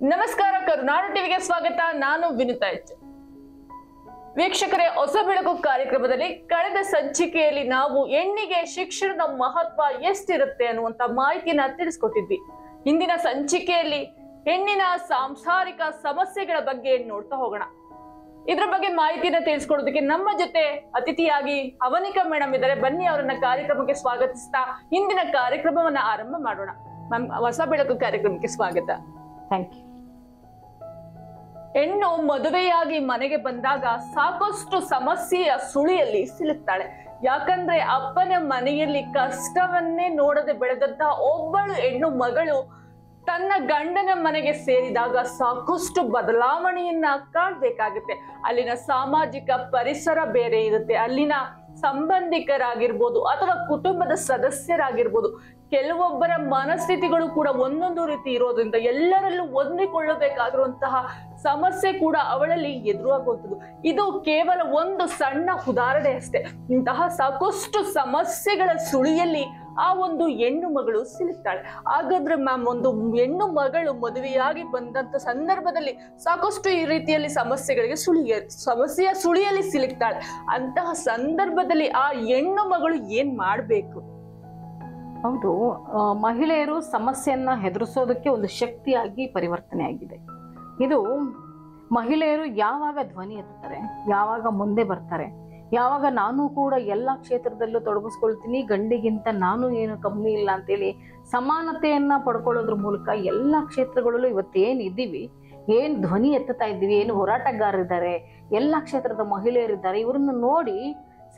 ನಮಸ್ಕಾರ, ಕರುನಾಡು ಟಿವಿಗೆ ಸ್ವಾಗತ. ನಾನು ವಿನುತಾ ಎಚ್. ವೀಕ್ಷಕರೇ, ಹೊಸ ಬೆಳಕು ಕಾರ್ಯಕ್ರಮದಲ್ಲಿ ಕಳೆದ ಸಂಚಿಕೆಯಲ್ಲಿ ನಾವು ಹೆಣ್ಣಿಗೆ ಶಿಕ್ಷಣದ ಮಹತ್ವ ಎಷ್ಟಿರುತ್ತೆ ಅನ್ನುವಂತ ಮಾಹಿತಿನ ತಿಳಿಸ್ಕೊಟ್ಟಿದ್ವಿ. ಇಂದಿನ ಸಂಚಿಕೆಯಲ್ಲಿ ಹೆಣ್ಣಿನ ಸಾಂಸಾರಿಕ ಸಮಸ್ಯೆಗಳ ಬಗ್ಗೆ ನೋಡ್ತಾ ಹೋಗೋಣ. ಇದ್ರ ಬಗ್ಗೆ ಮಾಹಿತಿನ ತಿಳಿಸ್ಕೊಡೋದಕ್ಕೆ ನಮ್ಮ ಜೊತೆ ಅತಿಥಿಯಾಗಿ ಅವನಿಕಾ ಮೇಡಮ್ ಇದ್ದಾರೆ. ಬನ್ನಿ, ಅವರನ್ನ ಕಾರ್ಯಕ್ರಮಕ್ಕೆ ಸ್ವಾಗತಿಸ್ತಾ ಇಂದಿನ ಕಾರ್ಯಕ್ರಮವನ್ನ ಆರಂಭ ಮಾಡೋಣ. ಮ್ಯಾಮ್, ಹೊಸ ಬೆಳಕು ಕಾರ್ಯಕ್ರಮಕ್ಕೆ ಸ್ವಾಗತ. Thank you. ಹೆಣ್ಣು ಮದುವೆಯಾಗಿ ಮನೆಗೆ ಬಂದಾಗ ಸಾಕಷ್ಟು ಸಮಸ್ಯೆಯ ಸುಳಿಯಲ್ಲಿ ಸಿಲುಕ್ತಾಳೆ. ಯಾಕಂದ್ರೆ ಅಪ್ಪನ ಮನೆಯಲ್ಲಿ ಕಷ್ಟವನ್ನೇ ನೋಡದೆ ಬೆಳೆದಂತಹ ಒಬ್ಬಳು ಹೆಣ್ಣು ಮಗಳು ತನ್ನ ಗಂಡನ ಮನೆಗೆ ಸೇರಿದಾಗ ಸಾಕಷ್ಟು ಬದಲಾವಣೆಯನ್ನ ಕಾಣ್ಬೇಕಾಗುತ್ತೆ. ಅಲ್ಲಿನ ಸಾಮಾಜಿಕ ಪರಿಸರ ಬೇರೆ ಇರುತ್ತೆ. ಅಲ್ಲಿನ ಸಂಬಂಧಿಕರಾಗಿರ್ಬೋದು ಅಥವಾ ಕುಟುಂಬದ ಸದಸ್ಯರಾಗಿರ್ಬೋದು, ಕೆಲವೊಬ್ಬರ ಮನಸ್ಥಿತಿಗಳು ಕೂಡ ಒಂದೊಂದು ರೀತಿ ಇರೋದ್ರಿಂದ ಎಲ್ಲರಲ್ಲೂ ಹೊಂದಿಕೊಳ್ಳಬೇಕಾಗಿರುವಂತಹ ಸಮಸ್ಯೆ ಕೂಡ ಅವಳಲ್ಲಿ ಎದುರಾಗುವಂಥದ್ದು. ಇದು ಕೇವಲ ಒಂದು ಸಣ್ಣ ಉದಾಹರಣೆ ಅಷ್ಟೇ. ಇಂತಹ ಸಾಕಷ್ಟು ಸಮಸ್ಯೆಗಳ ಸುಳಿಯಲ್ಲಿ ಆ ಒಂದು ಹೆಣ್ಣು ಮಗಳು ಸಿಲುಕ್ತಾಳೆ. ಹಾಗಾದ್ರೆ ಮ್ಯಾಮ್, ಒಂದು ಹೆಣ್ಣು ಮಗಳು ಮದುವೆಯಾಗಿ ಬಂದಂತ ಸಂದರ್ಭದಲ್ಲಿ ಸಾಕಷ್ಟು ಈ ರೀತಿಯಲ್ಲಿ ಸಮಸ್ಯೆಯ ಸುಳಿಯಲ್ಲಿ ಸಿಲುಕ್ತಾಳೆ. ಅಂತಹ ಸಂದರ್ಭದಲ್ಲಿ ಆ ಹೆಣ್ಣು ಮಗಳು ಏನ್ ಮಾಡ್ಬೇಕು? ಹೌದು, ಮಹಿಳೆಯರು ಸಮಸ್ಯೆಯನ್ನ ಎದುರಿಸೋದಕ್ಕೆ ಒಂದು ಶಕ್ತಿಯಾಗಿ ಪರಿವರ್ತನೆ ಆಗಿದೆ. ಇದು ಮಹಿಳೆಯರು ಯಾವಾಗ ಧ್ವನಿ ಎತ್ತುತ್ತಾರೆ, ಯಾವಾಗ ಮುಂದೆ ಬರ್ತಾರೆ, ಯಾವಾಗ ನಾನು ಕೂಡ ಎಲ್ಲ ಕ್ಷೇತ್ರದಲ್ಲೂ ತೊಡಗಿಸ್ಕೊಳ್ತೀನಿ, ಗಂಡಿಗಿಂತ ನಾನು ಏನು ಕಮ್ಮಿ ಇಲ್ಲ ಅಂತೇಳಿ ಸಮಾನತೆಯನ್ನ ಪಡ್ಕೊಳ್ಳೋದ್ರ ಮೂಲಕ ಎಲ್ಲ ಕ್ಷೇತ್ರಗಳಲ್ಲೂ ಇವತ್ತೇನ್ ಇದ್ದೀವಿ, ಏನ್ ಧ್ವನಿ ಎತ್ತುತ್ತಾ ಇದ್ದೀವಿ, ಏನು ಹೋರಾಟಗಾರರಿದ್ದಾರೆ, ಎಲ್ಲ ಕ್ಷೇತ್ರದ ಮಹಿಳೆಯರಿದ್ದಾರೆ, ಇವ್ರನ್ನ ನೋಡಿ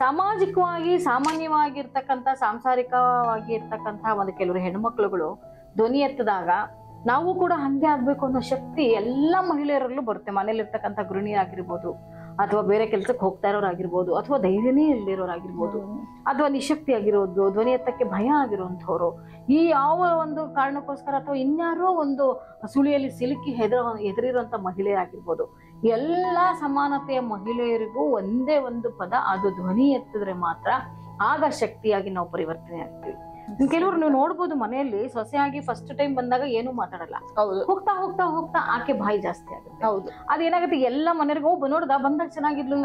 ಸಾಮಾಜಿಕವಾಗಿ ಸಾಮಾನ್ಯವಾಗಿರ್ತಕ್ಕಂಥ ಸಾಂಸಾರಿಕವಾಗಿ ಇರ್ತಕ್ಕಂಥ ಒಂದು ಕೆಲವರು ಹೆಣ್ಮಕ್ಳುಗಳು ಧ್ವನಿ ಎತ್ತದಾಗ ನಾವು ಕೂಡ ಹಂಗೆ ಆಗ್ಬೇಕು ಅನ್ನೋ ಶಕ್ತಿ ಎಲ್ಲ ಮಹಿಳೆಯರಲ್ಲೂ ಬರುತ್ತೆ. ಮನೇಲಿರ್ತಕ್ಕಂಥ ಗೃಹಿಣಿಯಾಗಿರ್ಬೋದು, ಅಥವಾ ಬೇರೆ ಕೆಲ್ಸಕ್ಕೆ ಹೋಗ್ತಾ ಇರೋರಾಗಿರ್ಬೋದು, ಅಥವಾ ಧೈರ್ಯನೇ ಇಲ್ಲಿರೋರಾಗಿರ್ಬೋದು, ಅಥವಾ ನಿಶಕ್ತಿ ಆಗಿರೋದು, ಧ್ವನಿ ಎತ್ತಕ್ಕೆ ಭಯ ಆಗಿರುವಂಥವ್ರು, ಈ ಯಾವ ಒಂದು ಕಾರಣಕ್ಕೋಸ್ಕರ ಅಥವಾ ಇನ್ಯಾರೋ ಒಂದು ಸುಳಿಯಲ್ಲಿ ಸಿಲುಕಿ ಹೆದರಿರುವಂತ ಮಹಿಳೆಯರಾಗಿರ್ಬೋದು, ಎಲ್ಲ ಸಮಾನತೆಯ ಮಹಿಳೆಯರಿಗೂ ಒಂದೇ ಒಂದು ಪದ, ಅದು ಧ್ವನಿ ಎತ್ತಿದ್ರೆ ಮಾತ್ರ ಆಗ ಶಕ್ತಿಯಾಗಿ ನಾವು ಪರಿವರ್ತನೆ ಆಗ್ತೀವಿ. ಕೆಲವರು ನೀವು ನೋಡ್ಬೋದು, ಮನೆಯಲ್ಲಿ ಸೊಸೆಯಾಗಿ ಫಸ್ಟ್ ಟೈಮ್ ಬಂದಾಗ ಏನು ಮಾತಾಡಲ್ಲ, ಹೋಗ್ತಾ ಹೋಗ್ತಾ ಹೋಗ್ತಾ ಆಕೆ ಬಾಯಿ ಜಾಸ್ತಿ ಆಗುತ್ತೆ. ಹೌದು, ಅದೇನಾಗುತ್ತೆ, ಎಲ್ಲ ಮನೆಯವ್ರಿಗೂ ನೋಡ್ದ ಬಂದಾಗ ಚೆನ್ನಾಗಿದ್ಲು,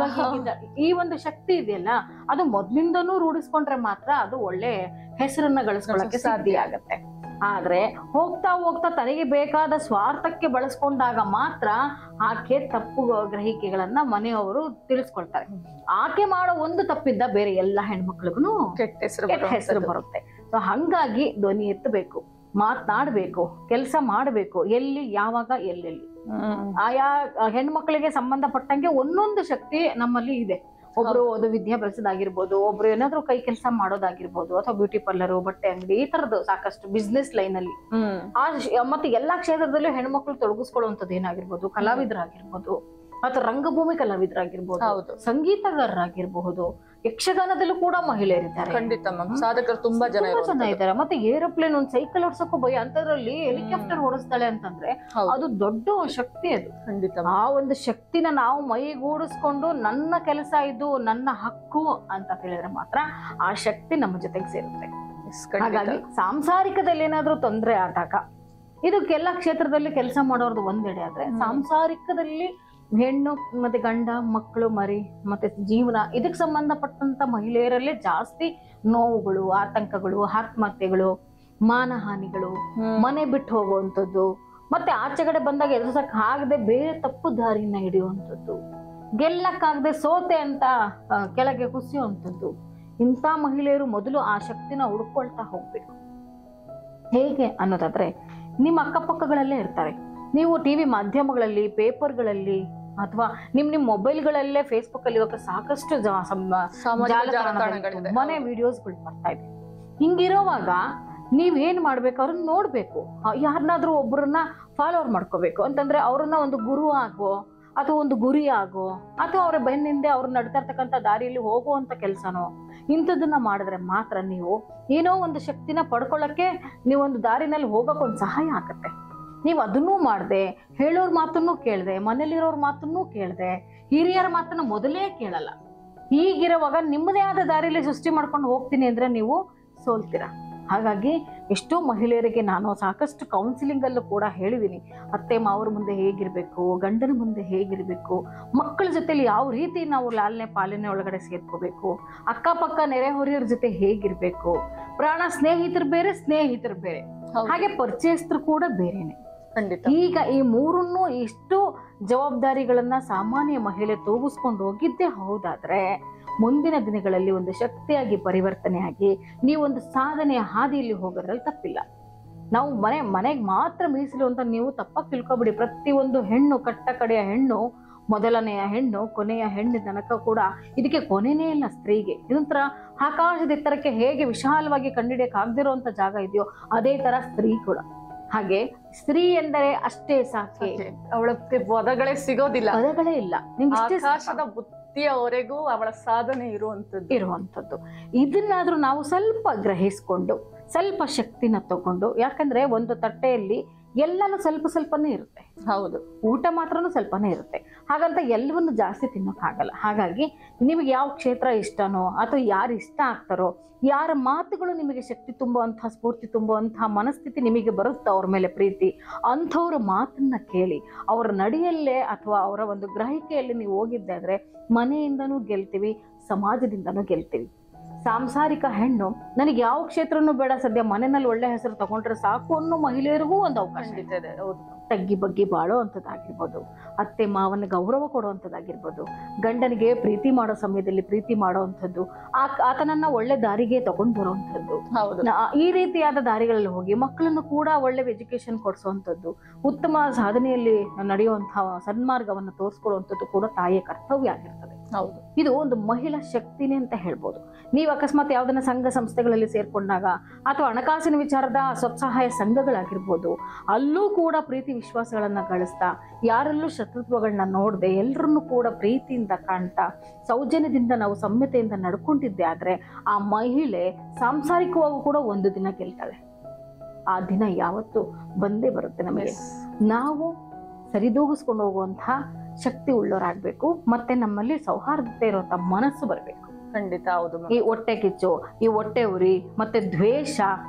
ಈ ಒಂದು ಶಕ್ತಿ ಇದೆಯಲ್ಲ, ಅದು ಮೊದ್ಲಿಂದನೂ ರೂಢಿಸ್ಕೊಂಡ್ರೆ ಮಾತ್ರ ಅದು ಒಳ್ಳೆ ಹೆಸರನ್ನ ಗಳಿಸ್ಕೊಳ್ಳಕ್ಕೆ ಸಾಧ್ಯ ಆಗತ್ತೆ. ಆದ್ರೆ ಹೋಗ್ತಾ ಹೋಗ್ತಾ ತನಗೆ ಬೇಕಾದ ಸ್ವಾರ್ಥಕ್ಕೆ ಬಳಸ್ಕೊಂಡಾಗ ಮಾತ್ರ ಆಕೆ ತಪ್ಪು ಗ್ರಹಿಕೆಗಳನ್ನ ಮನೆಯವರು ತಿಳಿಸ್ಕೊಳ್ತಾರೆ. ಆಕೆ ಮಾಡೋ ಒಂದು ತಪ್ಪಿದ್ದ ಬೇರೆ ಎಲ್ಲಾ ಹೆಣ್ಮಕ್ಳಿಗೂ ಕೆಟ್ಟ ಹೆಸರು ಬರುತ್ತೆ. ಸೊ ಹಂಗಾಗಿ ಧ್ವನಿ ಎತ್ತಬೇಕು, ಮಾತನಾಡ್ಬೇಕು, ಕೆಲಸ ಮಾಡ್ಬೇಕು, ಎಲ್ಲಿ ಯಾವಾಗ ಎಲ್ಲೆಲ್ಲಿ. ಆಯಾ ಹೆಣ್ಮಕ್ಳಿಗೆ ಸಂಬಂಧಪಟ್ಟಂಗೆ ಒಂದೊಂದು ಶಕ್ತಿ ನಮ್ಮಲ್ಲಿ ಇದೆ. ಒಬ್ರು ಅದು ವಿದ್ಯಾಭ್ಯಾಸದಾಗಿರ್ಬೋದು, ಒಬ್ರು ಏನಾದ್ರು ಕೈ ಕೆಲಸ ಮಾಡೋದಾಗಿರ್ಬೋದು, ಅಥವಾ ಬ್ಯೂಟಿ ಪಾರ್ಲರ್, ಬಟ್ಟೆ ಅಂಗಡಿ, ಈ ತರದ್ದು ಸಾಕಷ್ಟು ಬಿಸ್ನೆಸ್ ಲೈನ್ ಅಲ್ಲಿ ಮತ್ತೆ ಎಲ್ಲಾ ಕ್ಷೇತ್ರದಲ್ಲೂ ಹೆಣ್ಮಕ್ಳು ತೊಡಗಿಸ್ಕೊಳ್ಳುವಂಥದ್ದು ಏನಾಗಿರ್ಬೋದು, ಕಲಾವಿದರಾಗಿರ್ಬೋದು, ಅಥವಾ ರಂಗಭೂಮಿ ಕಲಾವಿದರಾಗಿರ್ಬೋದು, ಸಂಗೀತಗಾರರಾಗಿರ್ಬಹುದು, ಯಕ್ಷಗಾನದಲ್ಲೂ ಕೂಡ ಮಹಿಳೆಯರಿದ್ದಾರೆ. ಖಂಡಿತ ಮ್ಯಾಮ್, ಸಾಧಕರು ತುಂಬಾ ಜನ ಇದ್ದಾರೆ. ಮತ್ತೆ ಏರೋಪ್ಲೇನ್, ಒಂದ್ ಸೈಕಲ್ ಓಡಿಸೋಕ್ಕೂ ಭಯ, ಅಂತದ್ರಲ್ಲಿ ಹೆಲಿಕಾಪ್ಟರ್ ಓಡಿಸ್ತಾಳೆ ಅಂತಂದ್ರೆ ಅದು ದೊಡ್ಡ ಶಕ್ತಿ. ಅದು ಖಂಡಿತ ಆ ಒಂದು ಶಕ್ತಿನ ನಾವು ಮೈಗೂಡಿಸ್ಕೊಂಡು ನನ್ನ ಕೆಲಸ ಇದು, ನನ್ನ ಹಕ್ಕು ಅಂತ ಹೇಳಿದ್ರೆ ಮಾತ್ರ ಆ ಶಕ್ತಿ ನಮ್ಮ ಜೊತೆಗೆ ಸೇರುತ್ತೆ. ಹಾಗಾಗಿ ಸಾಂಸಾರಿಕದಲ್ಲಿ ಏನಾದ್ರೂ ತೊಂದರೆ ಆದಾಗ, ಇದಕ್ಕೆಲ್ಲ ಕ್ಷೇತ್ರದಲ್ಲಿ ಕೆಲಸ ಮಾಡೋರ್ದು ಒಂದೆಡೆ ಆದ್ರೆ, ಸಾಂಸಾರಿಕದಲ್ಲಿ ಹೆಣ್ಣು ಮತ್ತೆ ಗಂಡ, ಮಕ್ಕಳು, ಮರಿ ಮತ್ತೆ ಜೀವನ, ಇದಕ್ಕೆ ಸಂಬಂಧಪಟ್ಟಂತ ಮಹಿಳೆಯರಲ್ಲೇ ಜಾಸ್ತಿ ನೋವುಗಳು, ಆತಂಕಗಳು, ಆತ್ಮಹತ್ಯೆಗಳು, ಮಾನಹಾನಿಗಳು, ಮನೆ ಬಿಟ್ಟು ಹೋಗುವಂಥದ್ದು, ಮತ್ತೆ ಆಚೆಗಡೆ ಬಂದಾಗ ಎದುರಿಸಕ್ ಆಗದೆ ಬೇರೆ ತಪ್ಪು ದಾರಿನ ಹಿಡಿಯುವಂಥದ್ದು, ಗೆಲ್ಲಕ್ಕಾಗದೆ ಸೋತೆ ಅಂತ ಕೆಳಗೆ ಕುಸಿಯುವಂಥದ್ದು. ಇಂಥ ಮಹಿಳೆಯರು ಮೊದಲು ಆ ಶಕ್ತಿನ ಹುಡ್ಕೊಳ್ತಾ ಹೋಗ್ಬೇಕು. ಹೇಗೆ ಅನ್ನೋದಾದ್ರೆ, ನಿಮ್ಮ ಅಕ್ಕಪಕ್ಕಗಳಲ್ಲೇ ಇರ್ತಾರೆ. ನೀವು ಟಿವಿ ಮಾಧ್ಯಮಗಳಲ್ಲಿ, ಪೇಪರ್ಗಳಲ್ಲಿ, ಅಥವಾ ನಿಮ್ ಮೊಬೈಲ್ಗಳಲ್ಲೇ, ಫೇಸ್ಬುಕ್ ಅಲ್ಲಿ ಇವಾಗ ಸಾಕಷ್ಟು ಮನೆ ವಿಡಿಯೋಸ್ಗಳು ಬರ್ತಾ ಇದೆ. ಹಿಂಗಿರೋವಾಗ ನೀವೇನ್ ಮಾಡ್ಬೇಕು, ಅವ್ರನ್ನ ನೋಡ್ಬೇಕು, ಯಾರನ್ನಾದ್ರೂ ಒಬ್ಬರನ್ನ ಫಾಲೋವರ್ ಮಾಡ್ಕೋಬೇಕು. ಅಂತಂದ್ರೆ ಅವ್ರನ್ನ ಒಂದು ಗುರು ಆಗೋ, ಅಥವಾ ಒಂದು ಗುರಿ ಆಗೋ, ಅಥವಾ ಅವರ ಬೆನ್ನಿಂದೆ ಅವ್ರು ನಡ್ತಾ ಇರ್ತಕ್ಕಂಥ ದಾರಿಯಲ್ಲಿ ಹೋಗುವಂತ ಕೆಲ್ಸನೋ, ಇಂಥದನ್ನ ಮಾಡಿದ್ರೆ ಮಾತ್ರ ನೀವು ಏನೋ ಒಂದು ಶಕ್ತಿನ ಪಡ್ಕೊಳ್ಳಕ್ಕೆ, ನೀವೊಂದು ದಾರಿನಲ್ಲಿ ಹೋಗಕ್ ಒಂದು ಸಹಾಯ ಆಗತ್ತೆ. ನೀವು ಅದನ್ನೂ ಮಾಡ್ದೆ, ಹೇಳೋರ್ ಮಾತನ್ನು ಕೇಳ್ದೆ, ಮನೇಲಿರೋರ್ ಮಾತನ್ನು ಕೇಳ್ದೆ, ಹಿರಿಯರ ಮಾತನ್ನ ಮೊದಲೇ ಕೇಳಲ್ಲ, ಹೀಗಿರುವಾಗ ನಿಮ್ಮದೇ ಆದ ದಾರಿಯಲ್ಲಿ ಸೃಷ್ಟಿ ಮಾಡ್ಕೊಂಡು ಹೋಗ್ತೀನಿ ಅಂದ್ರೆ ನೀವು ಸೋಲ್ತೀರಾ. ಹಾಗಾಗಿ ಎಷ್ಟೋ ಮಹಿಳೆಯರಿಗೆ ನಾನು ಸಾಕಷ್ಟು ಕೌನ್ಸಿಲಿಂಗ್ ಅಲ್ಲೂ ಕೂಡ ಹೇಳಿದ್ದೀನಿ, ಅತ್ತೆ ಮಾವರ ಮುಂದೆ ಹೇಗಿರ್ಬೇಕು, ಗಂಡನ ಮುಂದೆ ಹೇಗಿರ್ಬೇಕು, ಮಕ್ಕಳ ಜೊತೆಲಿ ಯಾವ ರೀತಿ ನಾವು ಲಾಲನೆ ಪಾಲನೆ ಒಳಗಡೆ ಸೇರ್ಕೋಬೇಕು, ಅಕ್ಕಪಕ್ಕ ನೆರೆಹೊರೆಯವ್ರ ಜೊತೆ ಹೇಗಿರ್ಬೇಕು, ಪ್ರಾಣ ಸ್ನೇಹಿತರು ಬೇರೆ, ಹಾಗೆ ಪರಿಚಯಸ್ಥರು ಕೂಡ ಬೇರೆನೆ. ಈಗ ಈ ಮೂರನ್ನು ಇಷ್ಟು ಜವಾಬ್ದಾರಿಗಳನ್ನ ಸಾಮಾನ್ಯ ಮಹಿಳೆ ತೂಗಿಸ್ಕೊಂಡು ಹೋಗಿದ್ದೇ ಹೌದಾದ್ರೆ ಮುಂದಿನ ದಿನಗಳಲ್ಲಿ ಒಂದು ಶಕ್ತಿಯಾಗಿ ಪರಿವರ್ತನೆ ಆಗಿ ನೀವೊಂದು ಸಾಧನೆಯ ಹಾದಿಯಲ್ಲಿ ಹೋಗೋದ್ರಲ್ಲಿ ತಪ್ಪಿಲ್ಲ. ನಾವು ಮನೆಗೆ ಮಾತ್ರ ಮೀಸಲು ಅಂತ ನೀವು ತಪ್ಪಾಗಿ ತಿಳ್ಕೊಬಿಡಿ. ಪ್ರತಿಯೊಂದು ಹೆಣ್ಣು, ಕಟ್ಟ ಕಡೆಯ ಹೆಣ್ಣು, ಮೊದಲನೆಯ ಹೆಣ್ಣು, ಕೊನೆಯ ಹೆಣ್ಣು ತನಕ ಕೂಡ ಇದಕ್ಕೆ ಕೊನೆನೇ ಇಲ್ಲ ಸ್ತ್ರೀಗೆ. ಇದೊಂಥರ ಆಕಾಶದ ಎತ್ತರಕ್ಕೆ ಹೇಗೆ ವಿಶಾಲವಾಗಿ ಕಂಡಿಡಿಯಕ್ಕೆ ಆಗದಿರುವಂತ ಜಾಗ ಇದೆಯೋ ಅದೇ ತರ ಸ್ತ್ರೀ ಕೂಡ. ಹಾಗೆ ಸ್ತ್ರೀ ಎಂದರೆ ಅಷ್ಟೇ ಸಾಕೆ, ಅವಳಕ್ಕೆ ಪದಗಳೇ ಸಿಗೋದಿಲ್ಲ, ಪದಗಳೇ ಇಲ್ಲ. ಆಕಾಶದ ಬುತ್ತಿಯವರೆಗೂ ಅವಳ ಸಾಧನೆ ಇರುವಂತದ್ದು. ಇದನ್ನಾದ್ರೂ ನಾವು ಸ್ವಲ್ಪ ಗ್ರಹಿಸ್ಕೊಂಡು ಸ್ವಲ್ಪ ಶಕ್ತಿನ ತಗೊಂಡು, ಯಾಕಂದ್ರೆ ಒಂದು ತಟ್ಟೆಯಲ್ಲಿ ಎಲ್ಲಾನು ಸ್ವಲ್ಪ ಸ್ವಲ್ಪನೇ ಇರುತ್ತೆ. ಹೌದು, ಊಟ ಮಾತ್ರನೂ ಸ್ವಲ್ಪನೇ ಇರುತ್ತೆ. ಹಾಗಂತ ಎಲ್ಲವನ್ನು ಜಾಸ್ತಿ ತಿನ್ನೋಕ್ಕಾಗಲ್ಲ. ಹಾಗಾಗಿ ನಿಮಗೆ ಯಾವ ಕ್ಷೇತ್ರ ಇಷ್ಟನೋ ಅಥವಾ ಯಾರು ಇಷ್ಟ ಆಗ್ತಾರೋ, ಯಾರ ಮಾತುಗಳು ನಿಮಗೆ ಶಕ್ತಿ ತುಂಬುವಂತಹ, ಸ್ಫೂರ್ತಿ ತುಂಬುವಂತಹ ಮನಸ್ಥಿತಿ ನಿಮಗೆ ಬರುತ್ತೋ, ಅವ್ರ ಮೇಲೆ ಪ್ರೀತಿ, ಅಂಥವ್ರ ಮಾತನ್ನ ಕೇಳಿ ಅವರ ನಡೆಯಲ್ಲೇ ಅಥವಾ ಅವರ ಒಂದು ಗ್ರಹಿಕೆಯಲ್ಲಿ ನೀವು ಹೋಗಿದ್ದೆ ಆದ್ರೆ ಮನೆಯಿಂದನೂ ಗೆಲ್ತೀವಿ, ಸಮಾಜದಿಂದನೂ ಗೆಲ್ತೀವಿ. ಸಾಂಸಾರಿಕ ಹೆಣ್ಣು ನನಗೆ ಯಾವ ಕ್ಷೇತ್ರನೂ ಬೇಡ, ಸದ್ಯ ಮನೆಯಲ್ಲಿ ಒಳ್ಳೆ ಹೆಸರು ತಗೊಂಡ್ರೆ ಸಾಕು ಅನ್ನೋ ಮಹಿಳೆಯರಿಗೂ ಒಂದು ಅವಕಾಶ ಇದೆ. ತಗ್ಗಿ ಬಗ್ಗಿ ಬಾಳೋ ಅಂಥದ್ದಾಗಿರ್ಬೋದು, ಅತ್ತೆ ಮಾವನ ಗೌರವ ಕೊಡುವಂಥದ್ದಾಗಿರ್ಬೋದು, ಗಂಡನಿಗೆ ಪ್ರೀತಿ ಮಾಡೋ ಸಮಯದಲ್ಲಿ ಪ್ರೀತಿ ಮಾಡೋ ಅಂಥದ್ದು, ಆತನನ್ನ ಒಳ್ಳೆ ದಾರಿಗೆ ತಗೊಂಡ್ ಬರೋವಂಥದ್ದು, ಈ ರೀತಿಯಾದ ದಾರಿಗಳಲ್ಲಿ ಹೋಗಿ ಮಕ್ಕಳನ್ನು ಕೂಡ ಒಳ್ಳೆ ಎಜುಕೇಶನ್ ಕೊಡಿಸುವಂಥದ್ದು, ಉತ್ತಮ ಸಾಧನೆಯಲ್ಲಿ ನಡೆಯುವಂತಹ ಸನ್ಮಾರ್ಗವನ್ನು ತೋರಿಸ್ಕೊಡುವಂಥದ್ದು ಕೂಡ ತಾಯಿಯ ಕರ್ತವ್ಯ ಆಗಿರ್ತದೆ. ಹೌದು, ಇದು ಒಂದು ಮಹಿಳಾ ಶಕ್ತಿನೇ ಅಂತ ಹೇಳ್ಬೋದು. ನೀವು ಅಕಸ್ಮಾತ್ ಯಾವ್ದನ್ನ ಸಂಘ ಸಂಸ್ಥೆಗಳಲ್ಲಿ ಸೇರ್ಕೊಂಡಾಗ ಅಥವಾ ಹಣಕಾಸಿನ ವಿಚಾರದ ಸ್ವಸಹಾಯ ಸಂಘಗಳಾಗಿರ್ಬೋದು, ಅಲ್ಲೂ ಕೂಡ ಪ್ರೀತಿ ವಿಶ್ವಾಸಗಳನ್ನ ಗಳಿಸ್ತಾ, ಯಾರಲ್ಲೂ ಶತ್ರುತ್ವಗಳನ್ನ ನೋಡದೆ ಎಲ್ಲರನ್ನು ಕೂಡ ಪ್ರೀತಿಯಿಂದ ಕಾಣ್ತಾ, ಸೌಜನ್ಯದಿಂದ ನಾವು ಸಮ್ಯತೆಯಿಂದ ನಡ್ಕೊಂಡಿದ್ದೆ ಆದ್ರೆ ಆ ಮಹಿಳೆ ಸಾಂಸಾರಿಕವಾಗೂ ಕೂಡ ಒಂದು ದಿನ ಗೆಲ್ತಾಳೆ. ಆ ದಿನ ಯಾವತ್ತು ಬಂದೇ ಬರುತ್ತೆ ನಮಗೆ. ನಾವು ಸರಿದೂಗಿಸ್ಕೊಂಡು ಹೋಗುವಂತಹ ಶಕ್ತಿ ಉಳ್ಳವರಾಗ್ಬೇಕು, ಮತ್ತೆ ನಮ್ಮಲ್ಲಿ ಸೌಹಾರ್ದತೆ ಇರುವಂತ ಮನಸ್ಸು ಬರಬೇಕು. ಖಂಡಿತ. ಹೌದು. ಈ ಹೊಟ್ಟೆ ಕಿಚ್ಚು, ಈ ಹೊಟ್ಟೆ ಉರಿ, ಮತ್ತೆ ದ್ವೇಷ,